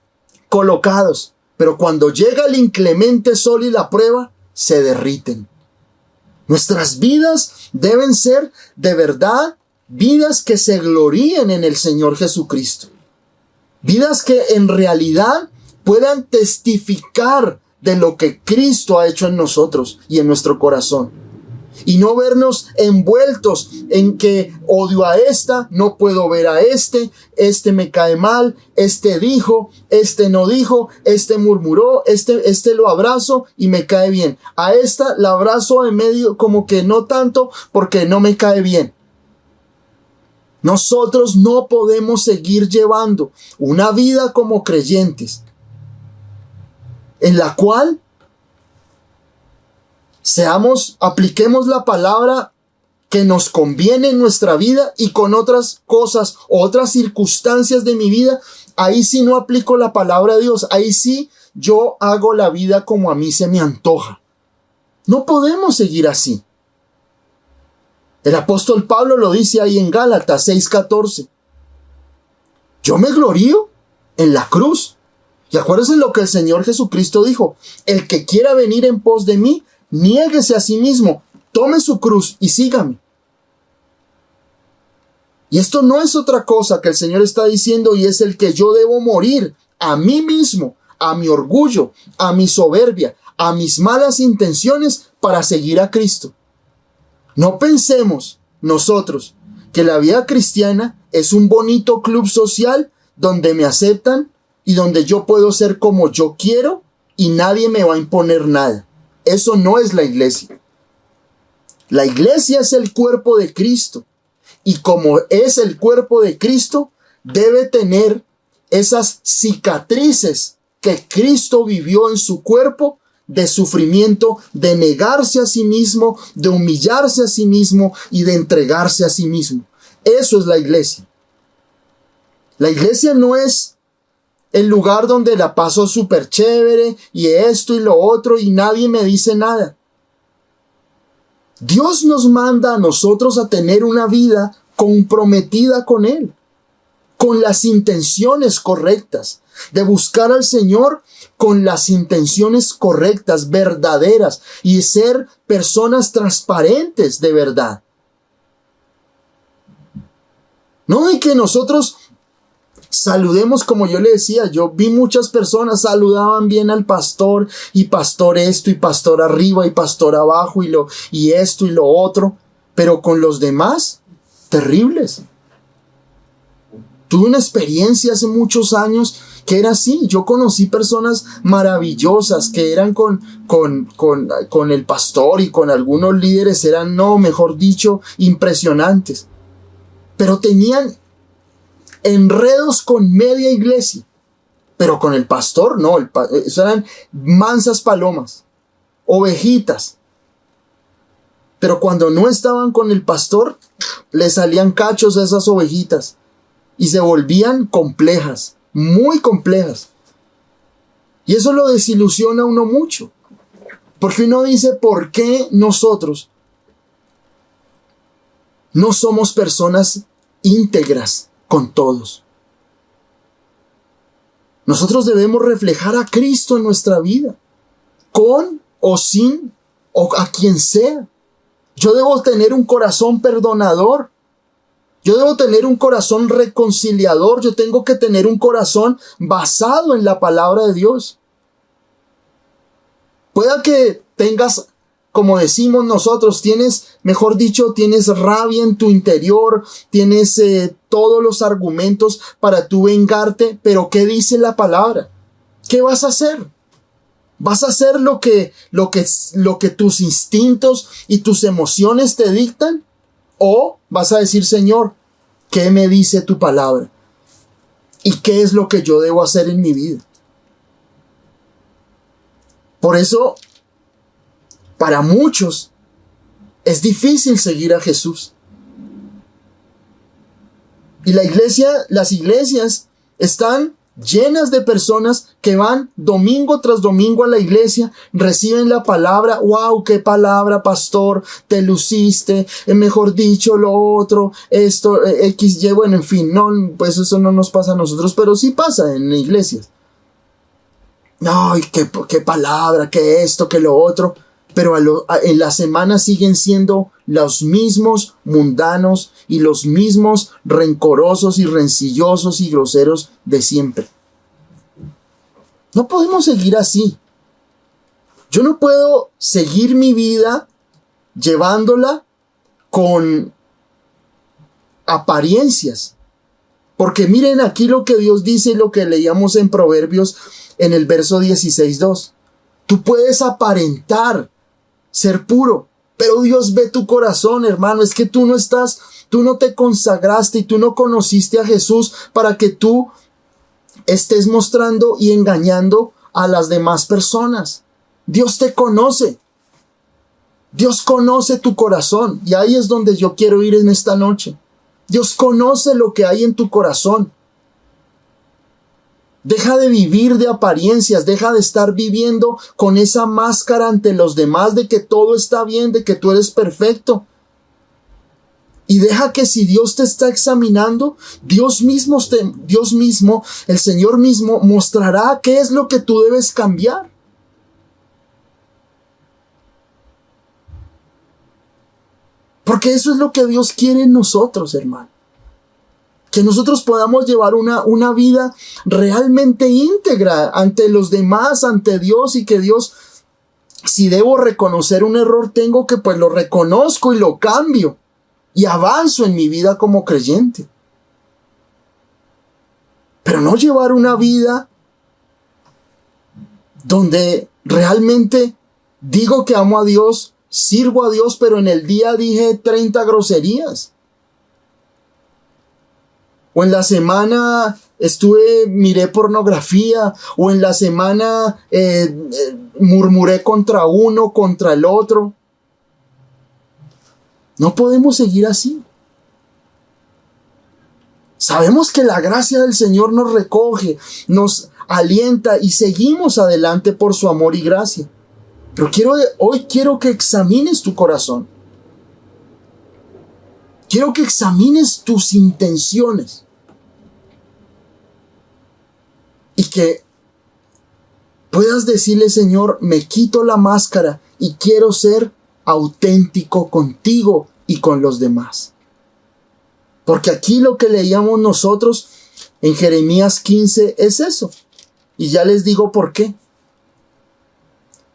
Speaker 1: colocados. Pero cuando llega el inclemente sol y la prueba, se derriten. Nuestras vidas deben ser de verdad vidas que se gloríen en el Señor Jesucristo. Vidas que en realidad puedan testificar de lo que Cristo ha hecho en nosotros y en nuestro corazón. Y no vernos envueltos en que odio a esta, no puedo ver a este me cae mal, este dijo, este no dijo, este murmuró, este lo abrazo y me cae bien. A esta la abrazo en medio como que no tanto porque no me cae bien. Nosotros no podemos seguir llevando una vida como creyentes en la cual apliquemos la palabra que nos conviene en nuestra vida y con otras cosas, otras circunstancias de mi vida, ahí sí no aplico la palabra de Dios, ahí sí yo hago la vida como a mí se me antoja. No podemos seguir así. El apóstol Pablo lo dice ahí en Gálatas 6:14. Yo me glorío en la cruz. Y acuérdense lo que el Señor Jesucristo dijo. El que quiera venir en pos de mí, niéguese a sí mismo, tome su cruz y sígame. Y esto no es otra cosa que el Señor está diciendo, y es el que yo debo morir a mí mismo, a mi orgullo, a mi soberbia, a mis malas intenciones para seguir a Cristo. No pensemos nosotros que la vida cristiana es un bonito club social donde me aceptan y donde yo puedo ser como yo quiero y nadie me va a imponer nada. Eso no es la iglesia. La iglesia es el cuerpo de Cristo. Y como es el cuerpo de Cristo, debe tener esas cicatrices que Cristo vivió en su cuerpo de sufrimiento, de negarse a sí mismo, de humillarse a sí mismo y de entregarse a sí mismo. Eso es la iglesia. La iglesia no es el lugar donde la paso súper chévere y esto y lo otro y nadie me dice nada. Dios nos manda a nosotros a tener una vida comprometida con Él, con las intenciones correctas, de buscar al Señor con las intenciones correctas, verdaderas, y ser personas transparentes de verdad. No de que nosotros saludemos, como yo le decía, yo vi muchas personas saludaban bien al pastor, y pastor esto, y pastor arriba, y pastor abajo, y esto y lo otro, pero con los demás, terribles. Tuve una experiencia hace muchos años que era así. Yo conocí personas maravillosas que eran con el pastor y con algunos líderes, eran, no, mejor dicho, impresionantes. Pero tenían enredos con media iglesia. Pero con el pastor, no, eran mansas palomas, ovejitas. Pero cuando no estaban con el pastor, le salían cachos a esas ovejitas. Y se volvían complejas, muy complejas. Y eso lo desilusiona a uno mucho. Porque uno dice, ¿por qué nosotros no somos personas íntegras con todos? Nosotros debemos reflejar a Cristo en nuestra vida, con o sin, o a quien sea. Yo debo tener un corazón perdonador. Yo debo tener un corazón reconciliador. Yo tengo que tener un corazón basado en la palabra de Dios. Pueda que tengas como decimos nosotros, tienes, mejor dicho, tienes rabia en tu interior, tienes todos los argumentos para tú vengarte, pero ¿qué dice la palabra? ¿Qué vas a hacer? ¿Vas a hacer lo que tus instintos y tus emociones te dictan? ¿O vas a decir, Señor, ¿qué me dice tu palabra? ¿Y qué es lo que yo debo hacer en mi vida? Por eso, para muchos, es difícil seguir a Jesús. Y las iglesias están llenas de personas que van domingo tras domingo a la iglesia, reciben la palabra, wow, qué palabra, pastor, te luciste, mejor dicho, lo otro, esto, XY, bueno, en fin, no, pues eso no nos pasa a nosotros, pero sí pasa en iglesias. Ay, qué palabra, qué esto, qué lo otro, pero en la semana siguen siendo los mismos mundanos y los mismos rencorosos y rencillosos y groseros de siempre. No podemos seguir así. Yo no puedo seguir mi vida llevándola con apariencias. Porque miren aquí lo que Dios dice y lo que leíamos en Proverbios en el verso 16:2. Tú puedes aparentar ser puro, pero Dios ve tu corazón, hermano. Es que tú no te consagraste y tú no conociste a Jesús para que tú estés mostrando y engañando a las demás personas. Dios te conoce. Dios conoce tu corazón. Y ahí es donde yo quiero ir en esta noche. Dios conoce lo que hay en tu corazón. Deja de vivir de apariencias, deja de estar viviendo con esa máscara ante los demás de que todo está bien, de que tú eres perfecto. Y deja que si Dios te está examinando, Dios mismo, el Señor mismo, mostrará qué es lo que tú debes cambiar. Porque eso es lo que Dios quiere en nosotros, hermano. Que nosotros podamos llevar una vida realmente íntegra ante los demás, ante Dios, y que Dios, si debo reconocer un error, tengo que pues lo reconozco y lo cambio y avanzo en mi vida como creyente. Pero no llevar una vida donde realmente digo que amo a Dios, sirvo a Dios, pero en el día dije 30 groserías. O en la semana miré pornografía, o en la semana murmuré contra uno, contra el otro. No podemos seguir así. Sabemos que la gracia del Señor nos recoge, nos alienta y seguimos adelante por su amor y gracia. Pero hoy quiero que examines tu corazón. Quiero que examines tus intenciones. Y que puedas decirle, Señor, me quito la máscara y quiero ser auténtico contigo y con los demás. Porque aquí lo que leíamos nosotros en Jeremías 15 es eso. Y ya les digo por qué.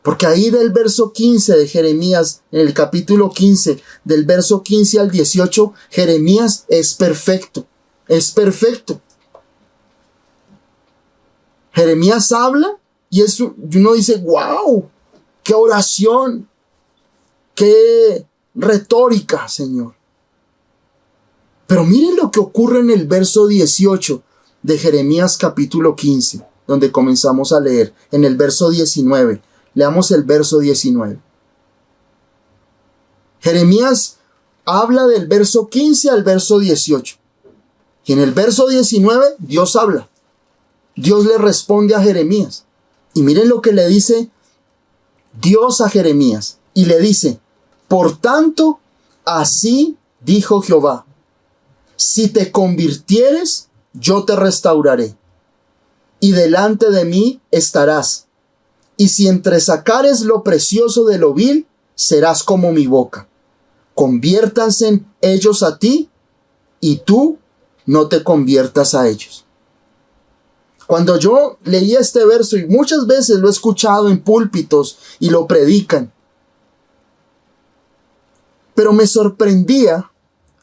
Speaker 1: Porque ahí del verso 15 de Jeremías, en el capítulo 15, del verso 15 al 18, Jeremías es perfecto. Es perfecto. Jeremías habla y uno dice, wow, qué oración, qué retórica, Señor. Pero miren lo que ocurre en el verso 18 de Jeremías capítulo 15, donde comenzamos a leer, en el verso 19. Leamos el verso 19. Jeremías habla del verso 15 al verso 18. Y en el verso 19 Dios habla. Dios le responde a Jeremías. Y miren lo que le dice Dios a Jeremías. Y le dice, por tanto, así dijo Jehová, si te convirtieres, yo te restauraré, y delante de mí estarás. Y si entresacares lo precioso de lo vil, serás como mi boca. Conviértanse ellos a ti, y tú no te conviertas a ellos. Cuando yo leía este verso, y muchas veces lo he escuchado en púlpitos y lo predican, Pero me sorprendía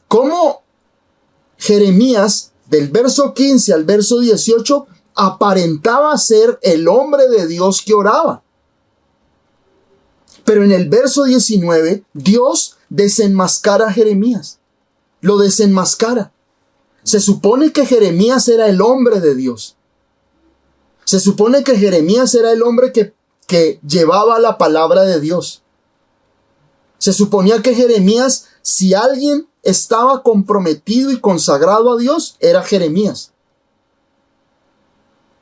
Speaker 1: cómo Jeremías, del verso 15 al verso 18, aparentaba ser el hombre de Dios que oraba. Pero en el verso 19, Dios desenmascara a Jeremías. Lo desenmascara. Se supone que Jeremías era el hombre de Dios. Se supone que Jeremías era el hombre que llevaba la palabra de Dios. Se suponía que Jeremías, si alguien estaba comprometido y consagrado a Dios, era Jeremías.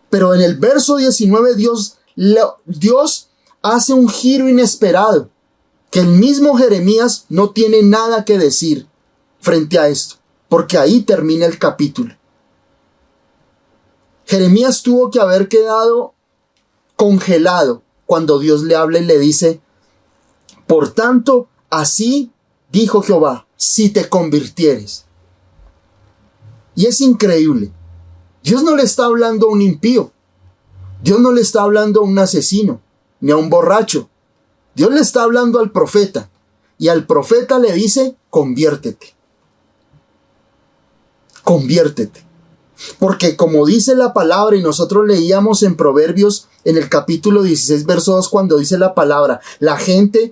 Speaker 1: Pero en el verso 19 Dios hace un giro inesperado, que el mismo Jeremías no tiene nada que decir frente a esto, porque ahí termina el capítulo. Jeremías tuvo que haber quedado congelado cuando Dios le habla y le dice: por tanto, así dijo Jehová, si te convirtieres. Y es increíble. Dios no le está hablando a un impío. Dios no le está hablando a un asesino, ni a un borracho. Dios le está hablando al profeta. Y al profeta le dice: conviértete. Conviértete. Porque como dice la palabra, y nosotros leíamos en Proverbios en el capítulo 16, verso 2, cuando dice la palabra, la gente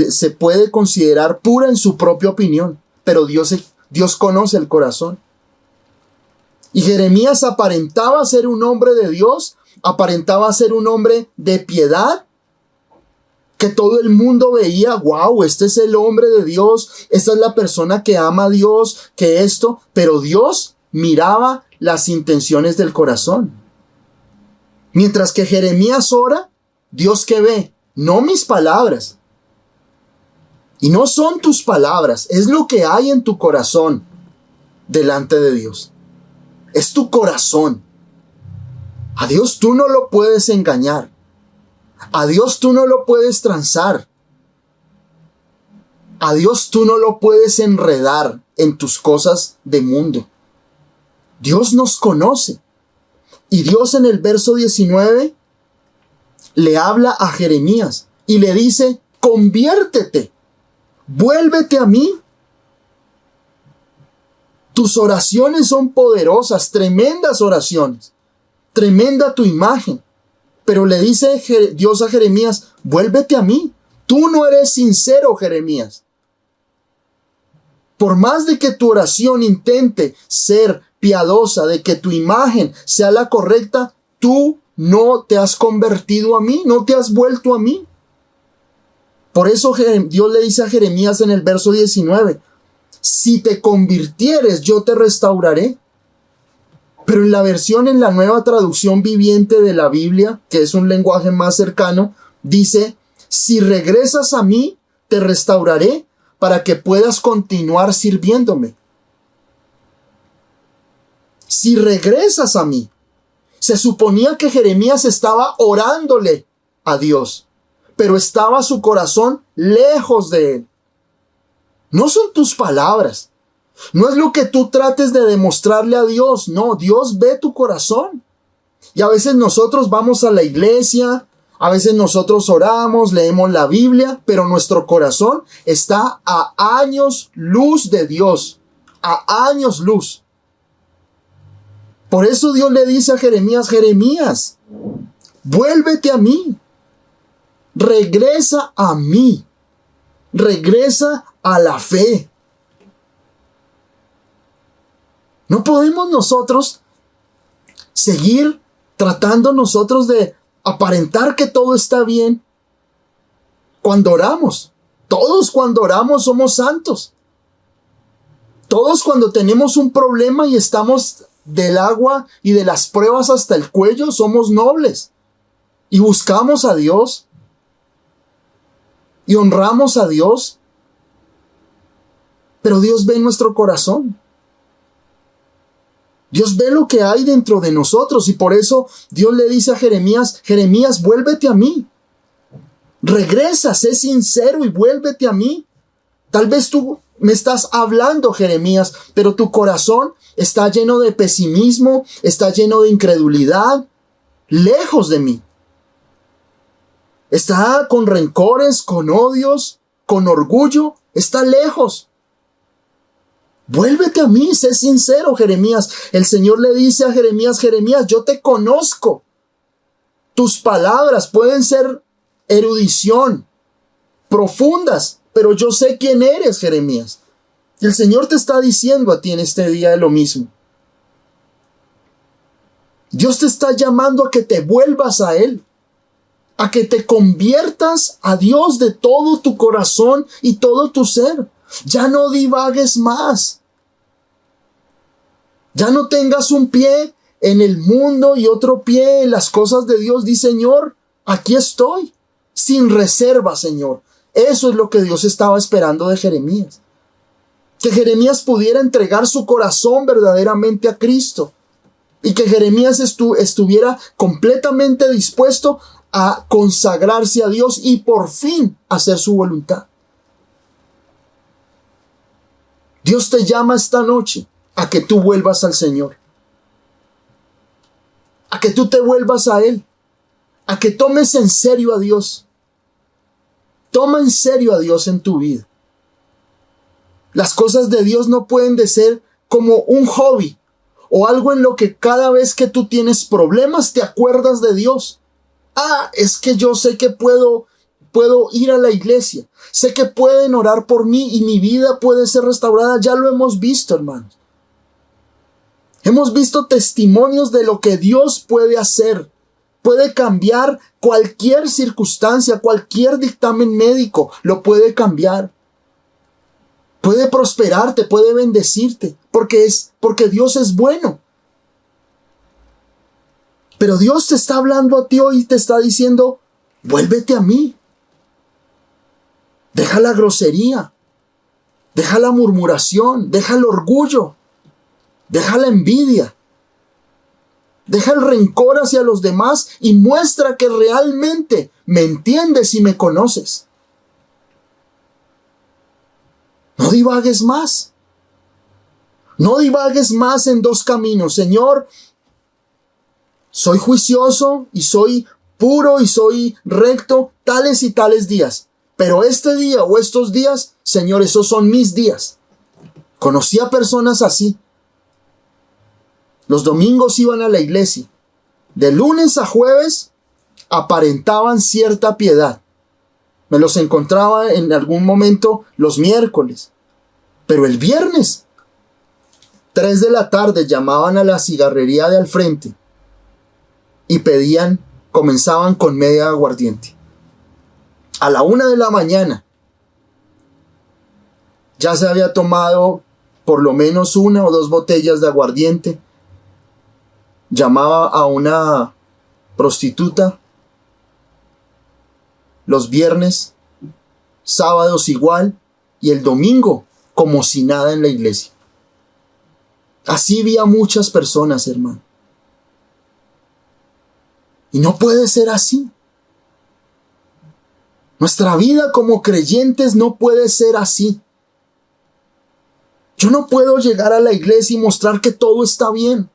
Speaker 1: se puede considerar pura en su propia opinión, pero Dios conoce el corazón. Y Jeremías aparentaba ser un hombre de Dios, aparentaba ser un hombre de piedad, que todo el mundo veía: wow, este es el hombre de Dios, esta es la persona que ama a Dios, que esto, pero Dios miraba las intenciones del corazón. Mientras que Jeremías ora, Dios ¿qué ve? No mis palabras. Y no son tus palabras, es lo que hay en tu corazón delante de Dios. Es tu corazón. A Dios tú no lo puedes engañar. A Dios tú no lo puedes transar. A Dios tú no lo puedes enredar en tus cosas de mundo. Dios nos conoce. Y Dios en el verso 19 le habla a Jeremías y le dice: conviértete, vuélvete a mí. Tus oraciones son poderosas, tremendas oraciones, tremenda tu imagen. Pero le dice Dios a Jeremías: vuélvete a mí. Tú no eres sincero, Jeremías. Por más de que tu oración intente ser piadosa, de que tu imagen sea la correcta, tú no te has convertido a mí, no te has vuelto a mí. Por eso Dios le dice a Jeremías en el verso 19: si te convirtieres, yo te restauraré. Pero en la nueva traducción viviente de la Biblia, que es un lenguaje más cercano, dice: si regresas a mí, te restauraré para que puedas continuar sirviéndome. Si regresas a mí. Se suponía que Jeremías estaba orándole a Dios, pero estaba su corazón lejos de él. No son tus palabras. No es lo que tú trates de demostrarle a Dios. No, Dios ve tu corazón. Y a veces nosotros vamos a la iglesia, a veces nosotros oramos, leemos la Biblia, pero nuestro corazón está a años luz de Dios. A años luz. Por eso Dios le dice a Jeremías: Jeremías, vuélvete a mí. Regresa a mí. Regresa a la fe. No podemos nosotros seguir tratando nosotros de aparentar que todo está bien cuando oramos. Todos cuando oramos somos santos. Todos cuando tenemos un problema y estamos del agua y de las pruebas hasta el cuello, somos nobles. Y buscamos a Dios. Y honramos a Dios. Pero Dios ve nuestro corazón. Dios ve lo que hay dentro de nosotros. Y por eso Dios le dice a Jeremías: Jeremías, vuélvete a mí. Regresa, sé sincero y vuélvete a mí. Tal vez tú me estás hablando, Jeremías, pero tu corazón está lleno de pesimismo, está lleno de incredulidad, lejos de mí. Está con rencores, con odios, con orgullo está lejos. Vuélvete a mí, sé sincero, Jeremías. El Señor le dice a Jeremías, Jeremías, yo te conozco. Tus palabras pueden ser erudición, profundas, pero yo sé quién eres, Jeremías. Y el Señor te está diciendo a ti en este día lo mismo. Dios te está llamando a que te vuelvas a Él, a que te conviertas a Dios de todo tu corazón y todo tu ser. Ya no divagues más. Ya no tengas un pie en el mundo y otro pie en las cosas de Dios. Di, Señor, aquí estoy, sin reserva, Señor. Eso es lo que Dios estaba esperando de Jeremías. Que Jeremías pudiera entregar su corazón verdaderamente a Cristo. Y que Jeremías estuviera completamente dispuesto a consagrarse a Dios y por fin hacer su voluntad. Dios te llama esta noche a que tú vuelvas al Señor. A que tú te vuelvas a Él. A que tomes en serio a Dios. Toma en serio a Dios en tu vida. Las cosas de Dios no pueden de ser como un hobby o algo en lo que cada vez que tú tienes problemas te acuerdas de Dios. Es que yo sé que puedo ir a la iglesia. Sé que pueden orar por mí y mi vida puede ser restaurada. Ya lo hemos visto, hermanos. Hemos visto testimonios de lo que Dios puede hacer. Puede cambiar cualquier circunstancia, cualquier dictamen médico, lo puede cambiar. Puede prosperarte, puede bendecirte, porque Dios es bueno. Pero Dios te está hablando a ti hoy y te está diciendo, vuélvete a mí. Deja la grosería, deja la murmuración, deja el orgullo, deja la envidia, deja el rencor hacia los demás y muestra que realmente me entiendes y me conoces. No divagues más. No divagues más en dos caminos. Señor, soy juicioso y soy puro y soy recto tales y tales días. Pero este día o estos días, Señor, esos son mis días. Conocí a personas así. Los domingos iban a la iglesia. De lunes a jueves aparentaban cierta piedad. Me los encontraba en algún momento los miércoles. Pero el viernes, 3 de la tarde, llamaban a la cigarrería de al frente y comenzaban con media aguardiente. A la 1 de la mañana ya se había tomado por lo menos 1 o 2 botellas de aguardiente. Llamaba a una prostituta. Los viernes, sábados igual, y el domingo como si nada en la iglesia. Así vi a muchas personas, hermano. Y no puede ser así. Nuestra vida como creyentes no puede ser así. Yo no puedo llegar a la iglesia y mostrar que todo está bien.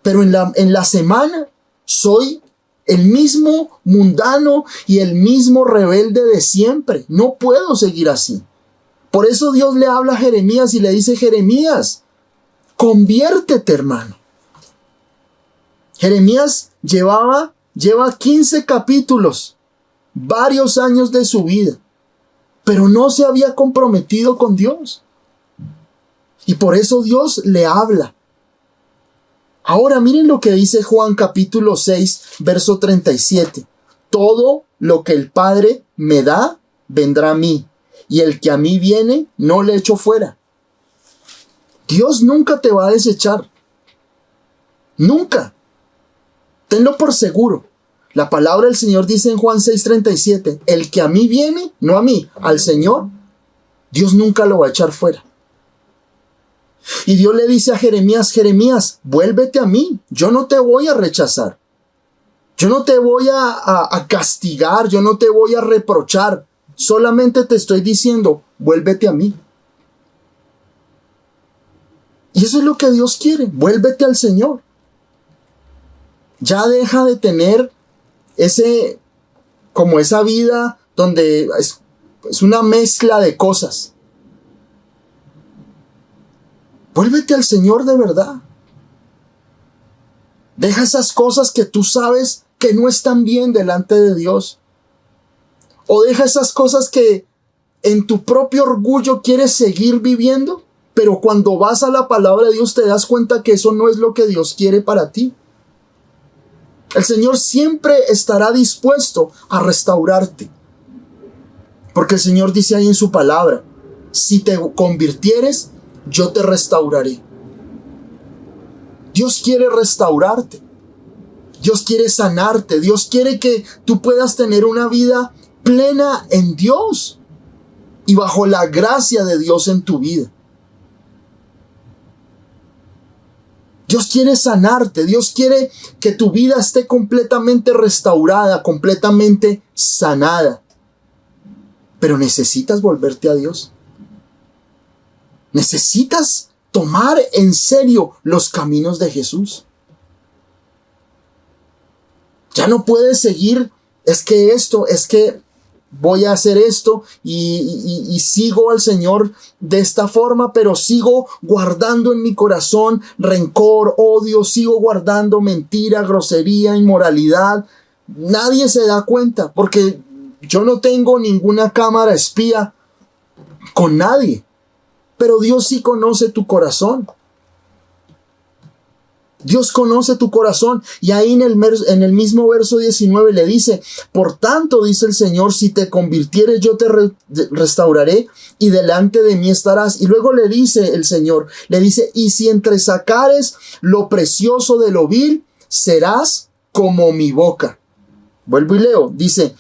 Speaker 1: Pero en la semana soy el mismo mundano y el mismo rebelde de siempre. No puedo seguir así. Por eso Dios le habla a Jeremías y le dice, Jeremías, conviértete, hermano. Jeremías lleva 15 capítulos, varios años de su vida, pero no se había comprometido con Dios. Y por eso Dios le habla. Ahora miren lo que dice Juan capítulo 6, verso 37. Todo lo que el Padre me da, vendrá a mí, y el que a mí viene, no le echo fuera. Dios nunca te va a desechar. Nunca. Tenlo por seguro. La palabra del Señor dice en Juan 6:37, el que a mí viene, no a mí, al Señor, Dios nunca lo va a echar fuera. Y Dios le dice a Jeremías, Jeremías, vuélvete a mí, yo no te voy a rechazar. Yo no te voy a castigar, yo no te voy a reprochar. Solamente te estoy diciendo, vuélvete a mí. Y eso es lo que Dios quiere, vuélvete al Señor. Ya deja de tener esa vida donde es una mezcla de cosas. Vuélvete al Señor de verdad. Deja esas cosas que tú sabes que no están bien delante de Dios. O deja esas cosas que en tu propio orgullo quieres seguir viviendo, pero cuando vas a la palabra de Dios te das cuenta que eso no es lo que Dios quiere para ti. El Señor siempre estará dispuesto a restaurarte. Porque el Señor dice ahí en su palabra, si te convirtieres, yo te restauraré. Dios quiere restaurarte. Dios quiere sanarte. Dios quiere que tú puedas tener una vida plena en Dios y bajo la gracia de Dios en tu vida. Dios quiere sanarte. Dios quiere que tu vida esté completamente restaurada, completamente sanada. Pero necesitas volverte a Dios. Necesitas tomar en serio los caminos de Jesús. Ya no puedes seguir, es que voy a hacer esto y sigo al Señor de esta forma, pero sigo guardando en mi corazón rencor, odio, sigo guardando mentira, grosería, inmoralidad. Nadie se da cuenta porque yo no tengo ninguna cámara espía con nadie. Pero Dios sí conoce tu corazón. Dios conoce tu corazón. Y ahí en el mismo verso 19 le dice, por tanto, dice el Señor, si te convirtieres yo te restauraré y delante de mí estarás. Y luego le dice el Señor, le dice, y si entresacares lo precioso de lo vil, serás como mi boca. Vuelvo y leo, dice,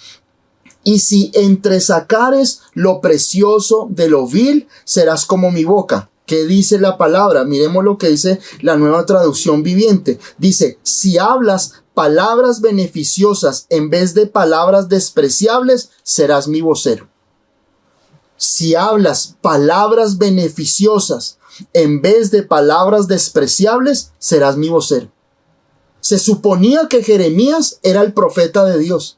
Speaker 1: y si entresacares lo precioso de lo vil, serás como mi boca. ¿Qué dice la palabra? Miremos lo que dice la Nueva Traducción Viviente. Dice, si hablas palabras beneficiosas en vez de palabras despreciables, serás mi vocero. Si hablas palabras beneficiosas en vez de palabras despreciables, serás mi vocero. Se suponía que Jeremías era el profeta de Dios.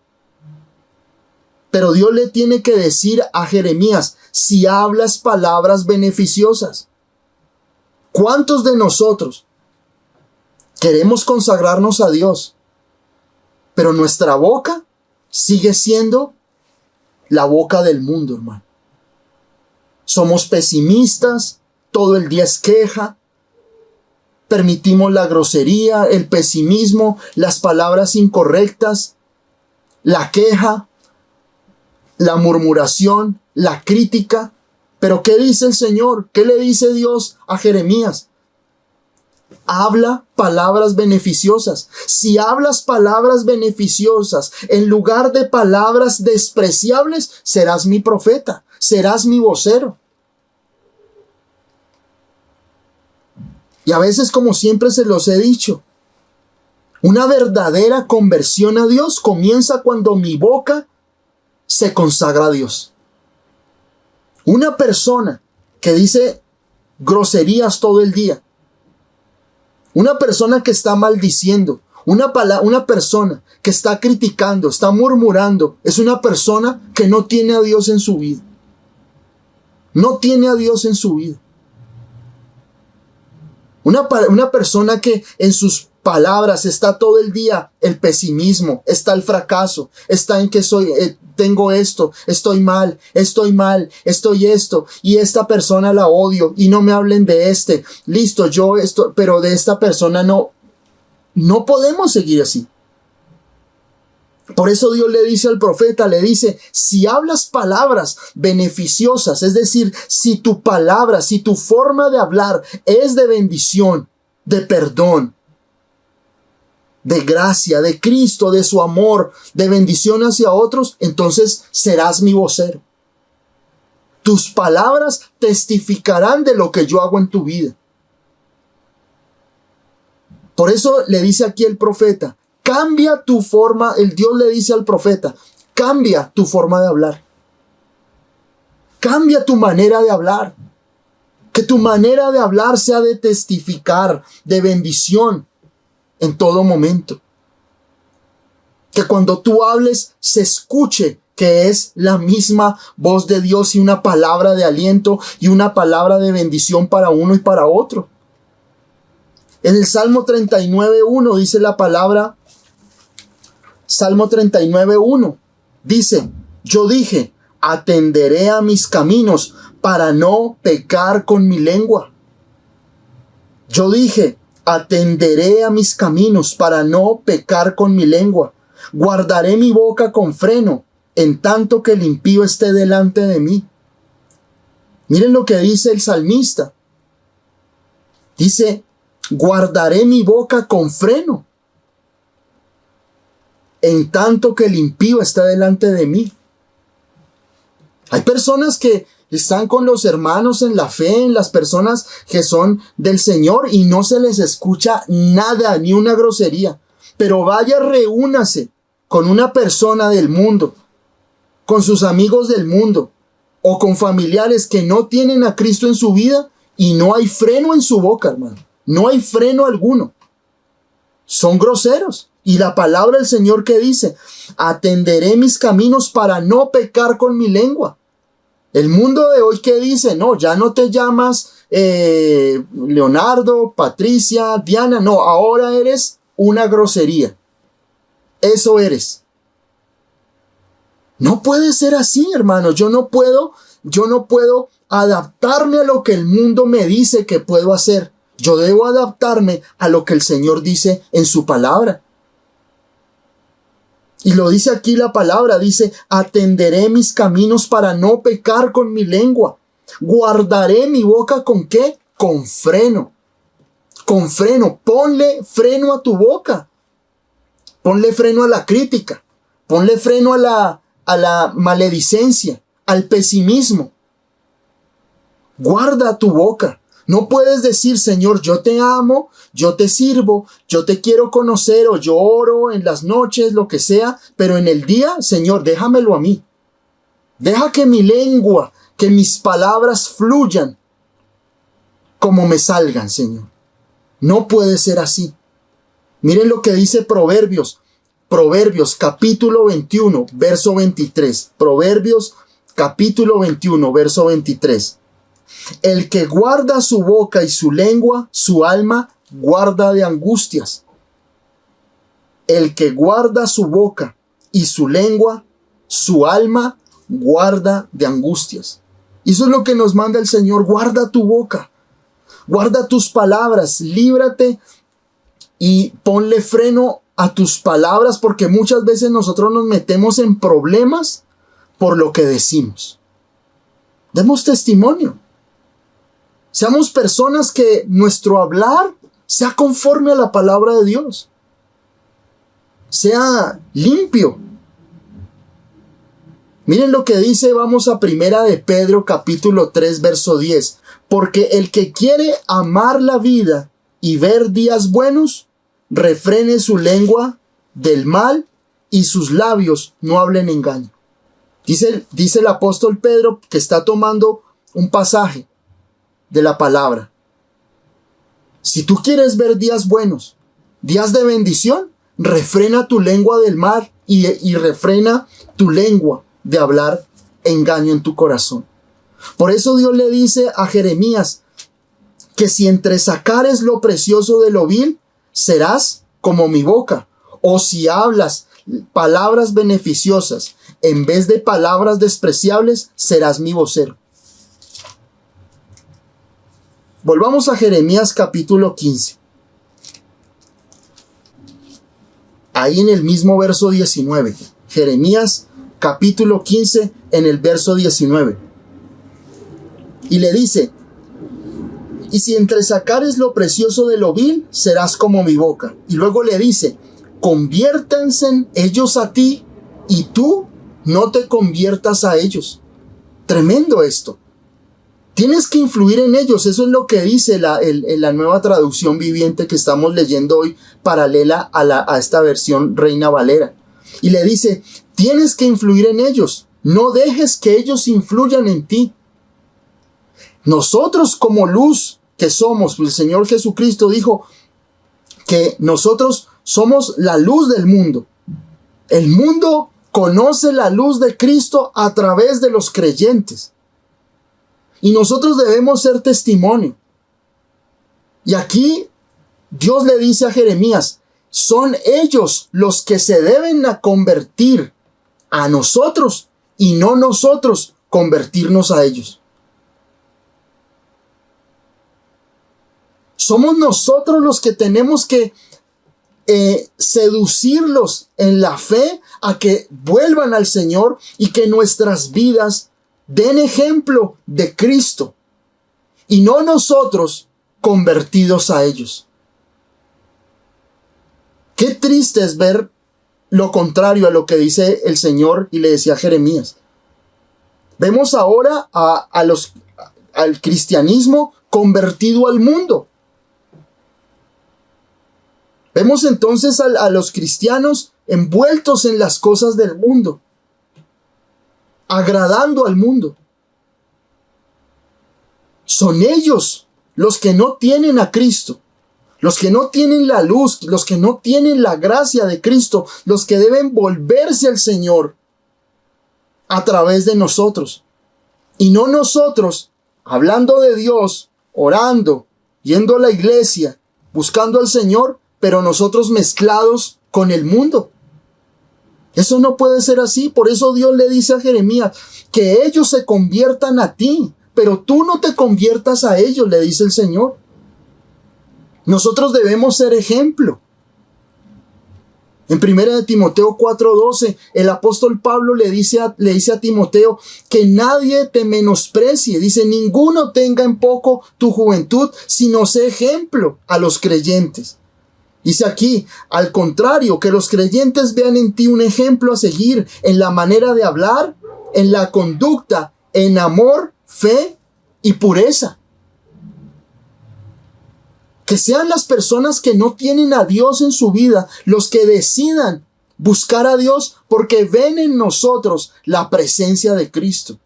Speaker 1: Pero Dios le tiene que decir a Jeremías, si hablas palabras beneficiosas. ¿Cuántos de nosotros queremos consagrarnos a Dios, pero nuestra boca sigue siendo la boca del mundo, hermano? Somos pesimistas, todo el día es queja, permitimos la grosería, el pesimismo, las palabras incorrectas, la queja, la murmuración, la crítica. Pero ¿qué dice el Señor? ¿Qué le dice Dios a Jeremías? Habla palabras beneficiosas. Si hablas palabras beneficiosas en lugar de palabras despreciables, serás mi profeta, serás mi vocero. Y a veces, como siempre se los he dicho, una verdadera conversión a Dios comienza cuando mi boca se consagra a Dios. Una persona que dice groserías todo el día, una persona que está maldiciendo, una persona que está criticando, está murmurando, es una persona que no tiene a Dios en su vida. No tiene a Dios en su vida. Una persona que en sus palabras está todo el día el pesimismo, está el fracaso, está en que tengo esto, estoy mal, estoy esto, y esta persona la odio, y no me hablen de listo, pero de esta persona no podemos seguir así. Por eso Dios le dice al profeta, le dice, si hablas palabras beneficiosas, es decir, si tu palabra, si tu forma de hablar es de bendición, de perdón, de gracia, de Cristo, de su amor, de bendición hacia otros, entonces serás mi vocero. Tus palabras testificarán de lo que yo hago en tu vida. Por eso le dice aquí el profeta, cambia tu forma, el Dios le dice al profeta, cambia tu forma de hablar. Cambia tu manera de hablar. Que tu manera de hablar sea de testificar, de bendición en todo momento. Que cuando tú hables se escuche que es la misma voz de Dios y una palabra de aliento y una palabra de bendición para uno y para otro. En el Salmo 39:1 dice la palabra, Salmo 39:1 dice, yo dije, atenderé a mis caminos para no pecar con mi lengua. Yo dije, atenderé a mis caminos para no pecar con mi lengua. Guardaré mi boca con freno, en tanto que el impío esté delante de mí. Miren lo que dice el salmista. Dice, guardaré mi boca con freno, en tanto que el impío está delante de mí. Hay personas que están con los hermanos en la fe, en las personas que son del Señor, y no se les escucha nada, ni una grosería. Pero vaya, reúnase con una persona del mundo, con sus amigos del mundo, o con familiares que no tienen a Cristo en su vida, y no hay freno en su boca, hermano. No hay freno alguno. Son groseros. Y la palabra del Señor que dice, atenderé mis caminos para no pecar con mi lengua. El mundo de hoy que dice, no, ya no te llamas Leonardo, Patricia, Diana, no, ahora eres una grosería. Eso eres. No puede ser así, hermano. Yo no puedo adaptarme a lo que el mundo me dice que puedo hacer. Yo debo adaptarme a lo que el Señor dice en su palabra. Y lo dice aquí la palabra, dice, atenderé mis caminos para no pecar con mi lengua. Guardaré mi boca ¿con qué? Con freno. Con freno. Ponle freno a tu boca. Ponle freno a la crítica. Ponle freno a la maledicencia, al pesimismo. Guarda tu boca. No puedes decir, Señor, yo te amo, yo te sirvo, yo te quiero conocer, o yo oro en las noches, lo que sea, pero en el día, Señor, déjamelo a mí. Deja que mi lengua, que mis palabras fluyan como me salgan, Señor. No puede ser así. Miren lo que dice Proverbios capítulo 21, verso 23. Proverbios capítulo 21, verso 23. El que guarda su boca y su lengua, su alma guarda de angustias. El que guarda su boca y su lengua, su alma guarda de angustias. Y eso es lo que nos manda el Señor. Guarda tu boca, guarda tus palabras, líbrate y ponle freno a tus palabras, porque muchas veces nosotros nos metemos en problemas por lo que decimos. Demos testimonio. Seamos personas que nuestro hablar sea conforme a la palabra de Dios. Sea limpio. Miren lo que dice, vamos a Primera de Pedro capítulo 3 verso 10. Porque el que quiere amar la vida y ver días buenos, refrene su lengua del mal y sus labios no hablen engaño. Dice el apóstol Pedro que está tomando un pasaje de la palabra. Si tú quieres ver días buenos, días de bendición, refrena tu lengua del mal y refrena tu lengua de hablar engaño en tu corazón. Por eso Dios le dice a Jeremías que si entresacares lo precioso de lo vil, serás como mi boca. O si hablas palabras beneficiosas en vez de palabras despreciables, serás mi vocero. Volvamos a Jeremías capítulo 15. Ahí en el mismo verso 19. Jeremías capítulo 15 en el verso 19. Y le dice, y si entresacares lo precioso de lo vil, serás como mi boca. Y luego le dice, conviértanse ellos a ti y tú no te conviertas a ellos. Tremendo esto. Tienes que influir en ellos. Eso es lo que dice la nueva traducción viviente que estamos leyendo hoy, paralela a esta versión Reina Valera. Y le dice, tienes que influir en ellos. No dejes que ellos influyan en ti. Nosotros como luz que somos, pues el Señor Jesucristo dijo que nosotros somos la luz del mundo. El mundo conoce la luz de Cristo a través de los creyentes. Y nosotros debemos ser testimonio. Y aquí Dios le dice a Jeremías, son ellos los que se deben a convertir a nosotros y no nosotros convertirnos a ellos. Somos nosotros los que tenemos que seducirlos en la fe a que vuelvan al Señor y que nuestras vidas den ejemplo de Cristo y no nosotros convertidos a ellos. Qué triste es ver lo contrario a lo que dice el Señor y le decía a Jeremías. Vemos ahora al cristianismo convertido al mundo. Vemos entonces a los cristianos envueltos en las cosas del mundo, agradando al mundo. Son ellos los que no tienen a Cristo, los que no tienen la luz, los que no tienen la gracia de Cristo, los que deben volverse al Señor a través de nosotros. Y no nosotros, hablando de Dios, orando, yendo a la iglesia, buscando al Señor, pero nosotros mezclados con el mundo. Eso no puede ser así. Por eso Dios le dice a Jeremías que ellos se conviertan a ti, pero tú no te conviertas a ellos, le dice el Señor. Nosotros debemos ser ejemplo. En 1 Timoteo 4:12, el apóstol Pablo le dice a Timoteo que nadie te menosprecie. Dice, ninguno tenga en poco tu juventud, sino sé ejemplo a los creyentes. Dice aquí, al contrario, que los creyentes vean en ti un ejemplo a seguir en la manera de hablar, en la conducta, en amor, fe y pureza. Que sean las personas que no tienen a Dios en su vida los que decidan buscar a Dios porque ven en nosotros la presencia de Cristo.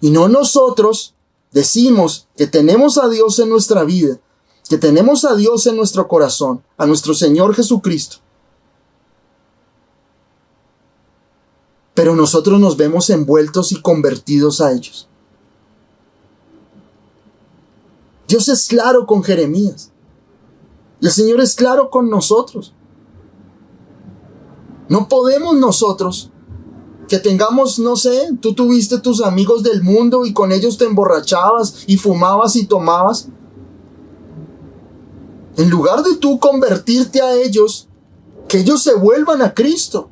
Speaker 1: Y no nosotros decimos que tenemos a Dios en nuestra vida, que tenemos a Dios en nuestro corazón, a nuestro Señor Jesucristo. Pero nosotros nos vemos envueltos y convertidos a ellos. Dios es claro con Jeremías. Y el Señor es claro con nosotros. No podemos nosotros, que tengamos, no sé, tú tuviste tus amigos del mundo y con ellos te emborrachabas y fumabas y tomabas. En lugar de tú convertirte a ellos, que ellos se vuelvan a Cristo,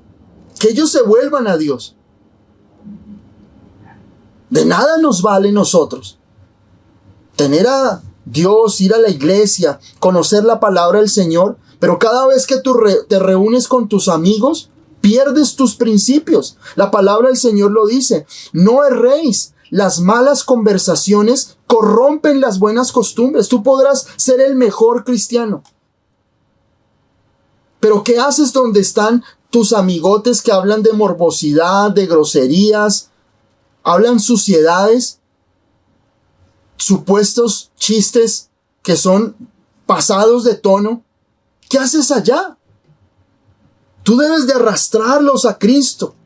Speaker 1: que ellos se vuelvan a Dios. De nada nos vale nosotros tener a Dios, ir a la iglesia, conocer la palabra del Señor, pero cada vez que tú te reúnes con tus amigos, pierdes tus principios. La palabra del Señor lo dice, no erréis. Las malas conversaciones corrompen las buenas costumbres. Tú podrás ser el mejor cristiano, pero ¿qué haces donde están tus amigotes que hablan de morbosidad, de groserías, hablan suciedades, supuestos chistes que son pasados de tono? ¿Qué haces allá? Tú debes de arrastrarlos a Cristo.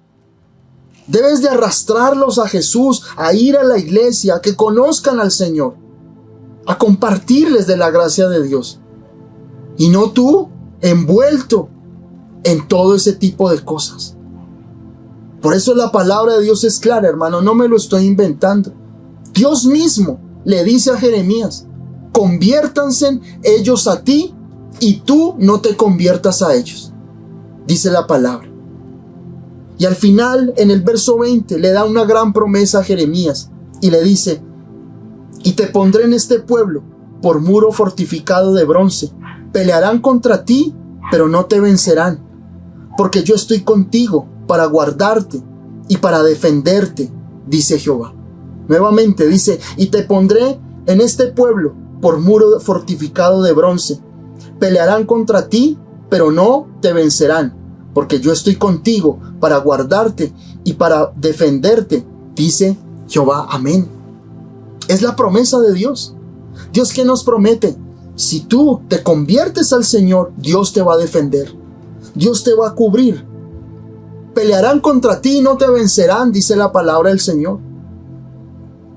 Speaker 1: Debes de arrastrarlos a Jesús, a ir a la iglesia, a que conozcan al Señor, a compartirles de la gracia de Dios. Y no tú, envuelto en todo ese tipo de cosas. Por eso la palabra de Dios es clara, hermano, no me lo estoy inventando. Dios mismo le dice a Jeremías, conviértanse ellos a ti y tú no te conviertas a ellos. Dice la palabra. Y al final, en el verso 20, le da una gran promesa a Jeremías y le dice, y te pondré en este pueblo por muro fortificado de bronce. Pelearán contra ti, pero no te vencerán, porque yo estoy contigo para guardarte y para defenderte, dice Jehová. Nuevamente dice, y te pondré en este pueblo por muro fortificado de bronce. Pelearán contra ti, pero no te vencerán, porque yo estoy contigo para guardarte y para defenderte, dice Jehová. Amén. Es la promesa de Dios. Dios que nos promete, si tú te conviertes al Señor, Dios te va a defender. Dios te va a cubrir. Pelearán contra ti y no te vencerán, dice la palabra del Señor.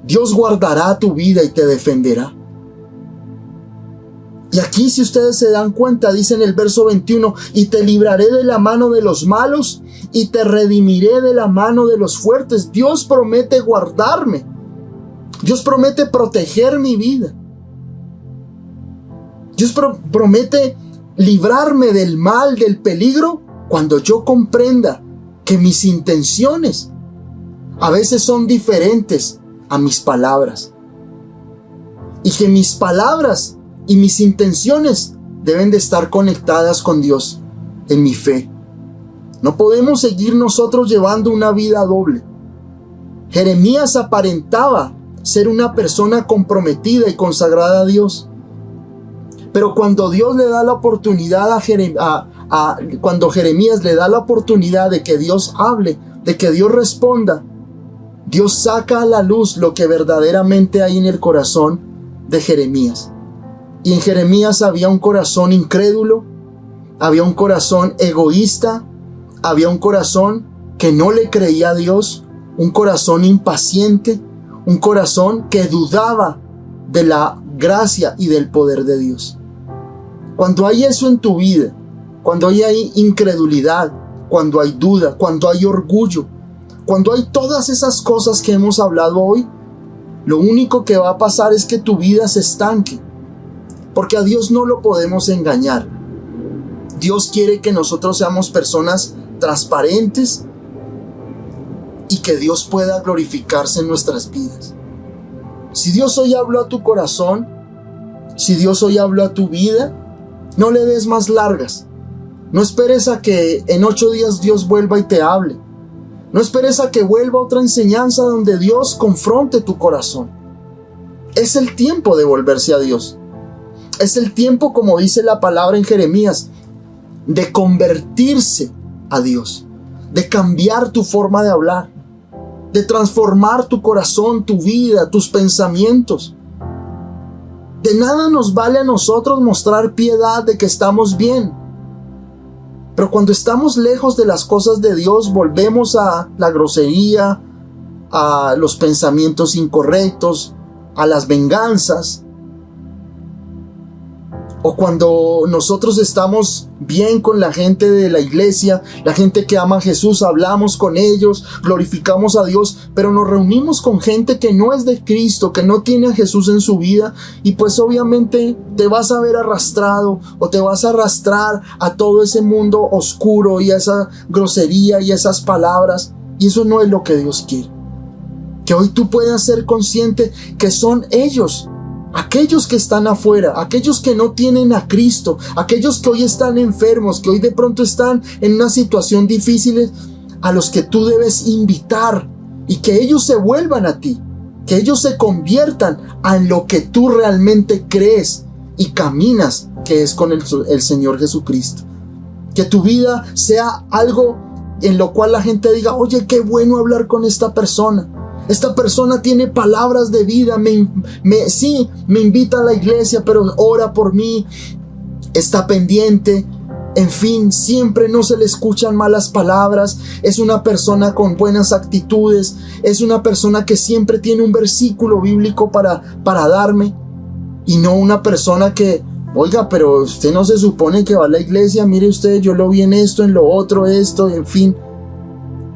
Speaker 1: Dios guardará tu vida y te defenderá. Y aquí, si ustedes se dan cuenta, dice en el verso 21, y te libraré de la mano de los malos y te redimiré de la mano de los fuertes. Dios promete guardarme. Dios promete proteger mi vida. Dios promete librarme del mal, del peligro, cuando yo comprenda que mis intenciones a veces son diferentes a mis palabras. Y que mis palabras y mis intenciones deben de estar conectadas con Dios en mi fe. No podemos seguir nosotros llevando una vida doble. Jeremías aparentaba ser una persona comprometida y consagrada a Dios. Pero cuando Dios le da la oportunidad cuando Jeremías le da la oportunidad de que Dios hable, de que Dios responda, Dios saca a la luz lo que verdaderamente hay en el corazón de Jeremías. Y en Jeremías había un corazón incrédulo, había un corazón egoísta, había un corazón que no le creía a Dios, un corazón impaciente, un corazón que dudaba de la gracia y del poder de Dios. Cuando hay eso en tu vida, cuando hay incredulidad, cuando hay duda, cuando hay orgullo, cuando hay todas esas cosas que hemos hablado hoy, lo único que va a pasar es que tu vida se estanque. Porque a Dios no lo podemos engañar. Dios quiere que nosotros seamos personas transparentes y que Dios pueda glorificarse en nuestras vidas. Si Dios hoy habló a tu corazón, si Dios hoy habló a tu vida, no le des más largas. No esperes a que en 8 días Dios vuelva y te hable. No esperes a que vuelva otra enseñanza donde Dios confronte tu corazón. Es el tiempo de volverse a Dios. Es el tiempo, como dice la palabra en Jeremías, de convertirse a Dios, de cambiar tu forma de hablar, de transformar tu corazón, tu vida, tus pensamientos. De nada nos vale a nosotros mostrar piedad de que estamos bien. Pero cuando estamos lejos de las cosas de Dios, volvemos a la grosería, a los pensamientos incorrectos, a las venganzas. O cuando nosotros estamos bien con la gente de la iglesia, la gente que ama a Jesús, hablamos con ellos, glorificamos a Dios, pero nos reunimos con gente que no es de Cristo, que no tiene a Jesús en su vida, y pues obviamente te vas a ver arrastrado o te vas a arrastrar a todo ese mundo oscuro y a esa grosería y a esas palabras, y eso no es lo que Dios quiere. Que hoy tú puedas ser consciente que son ellos, aquellos que están afuera, aquellos que no tienen a Cristo, aquellos que hoy están enfermos, que hoy de pronto están en una situación difícil, a los que tú debes invitar y que ellos se vuelvan a ti, que ellos se conviertan en lo que tú realmente crees y caminas, que es con el Señor Jesucristo. Que tu vida sea algo en lo cual la gente diga: oye, qué bueno hablar con esta persona. Esta persona tiene palabras de vida, sí, me invita a la iglesia, pero ora por mí, está pendiente, en fin, siempre no se le escuchan malas palabras, es una persona con buenas actitudes, es una persona que siempre tiene un versículo bíblico para darme, y no una persona que, oiga, pero usted no se supone que va a la iglesia, mire usted, yo lo vi en esto, en lo otro, esto, en fin.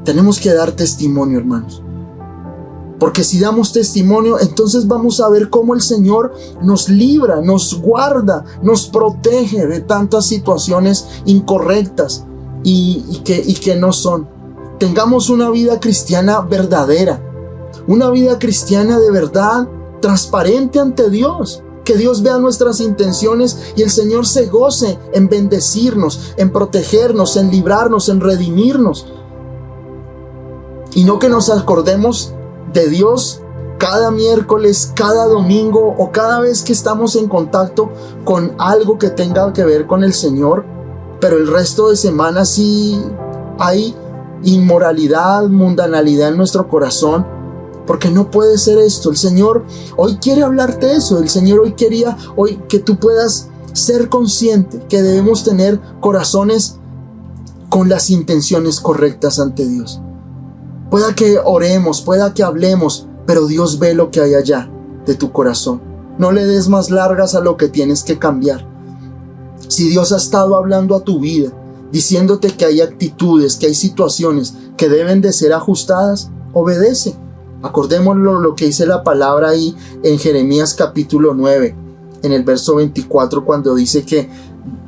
Speaker 1: Tenemos que dar testimonio, hermanos. Porque si damos testimonio, entonces vamos a ver cómo el Señor nos libra, nos guarda, nos protege de tantas situaciones incorrectas y que no son. Tengamos una vida cristiana verdadera, una vida cristiana de verdad, transparente ante Dios. Que Dios vea nuestras intenciones y el Señor se goce en bendecirnos, en protegernos, en librarnos, en redimirnos. Y no que nos acordemos de Dios cada miércoles, cada domingo o cada vez que estamos en contacto con algo que tenga que ver con el Señor, pero el resto de semana sí hay inmoralidad, mundanalidad en nuestro corazón, porque no puede ser esto. El Señor hoy quiere hablarte eso. El Señor hoy quería que tú puedas ser consciente que debemos tener corazones con las intenciones correctas ante Dios. Pueda que oremos, pueda que hablemos, pero Dios ve lo que hay allá de tu corazón. No le des más largas a lo que tienes que cambiar. Si Dios ha estado hablando a tu vida, diciéndote que hay actitudes, que hay situaciones que deben de ser ajustadas, obedece. Acordémonos lo que dice la palabra ahí en Jeremías capítulo 9, en el verso 24, cuando dice que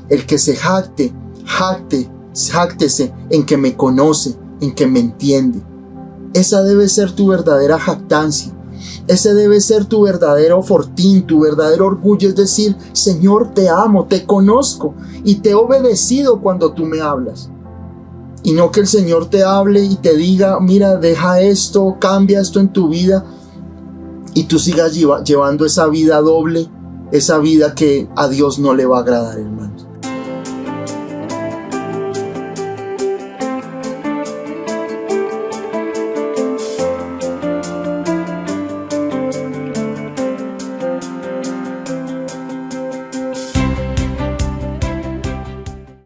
Speaker 1: el que se jáctese en que me conoce, en que me entiende. Esa debe ser tu verdadera jactancia. Ese debe ser tu verdadero fortín, tu verdadero orgullo. Es decir, Señor, te amo, te conozco y te he obedecido cuando tú me hablas. Y no que el Señor te hable y te diga, mira, deja esto, cambia esto en tu vida, y tú sigas llevando esa vida doble, esa vida que a Dios no le va a agradar, hermano.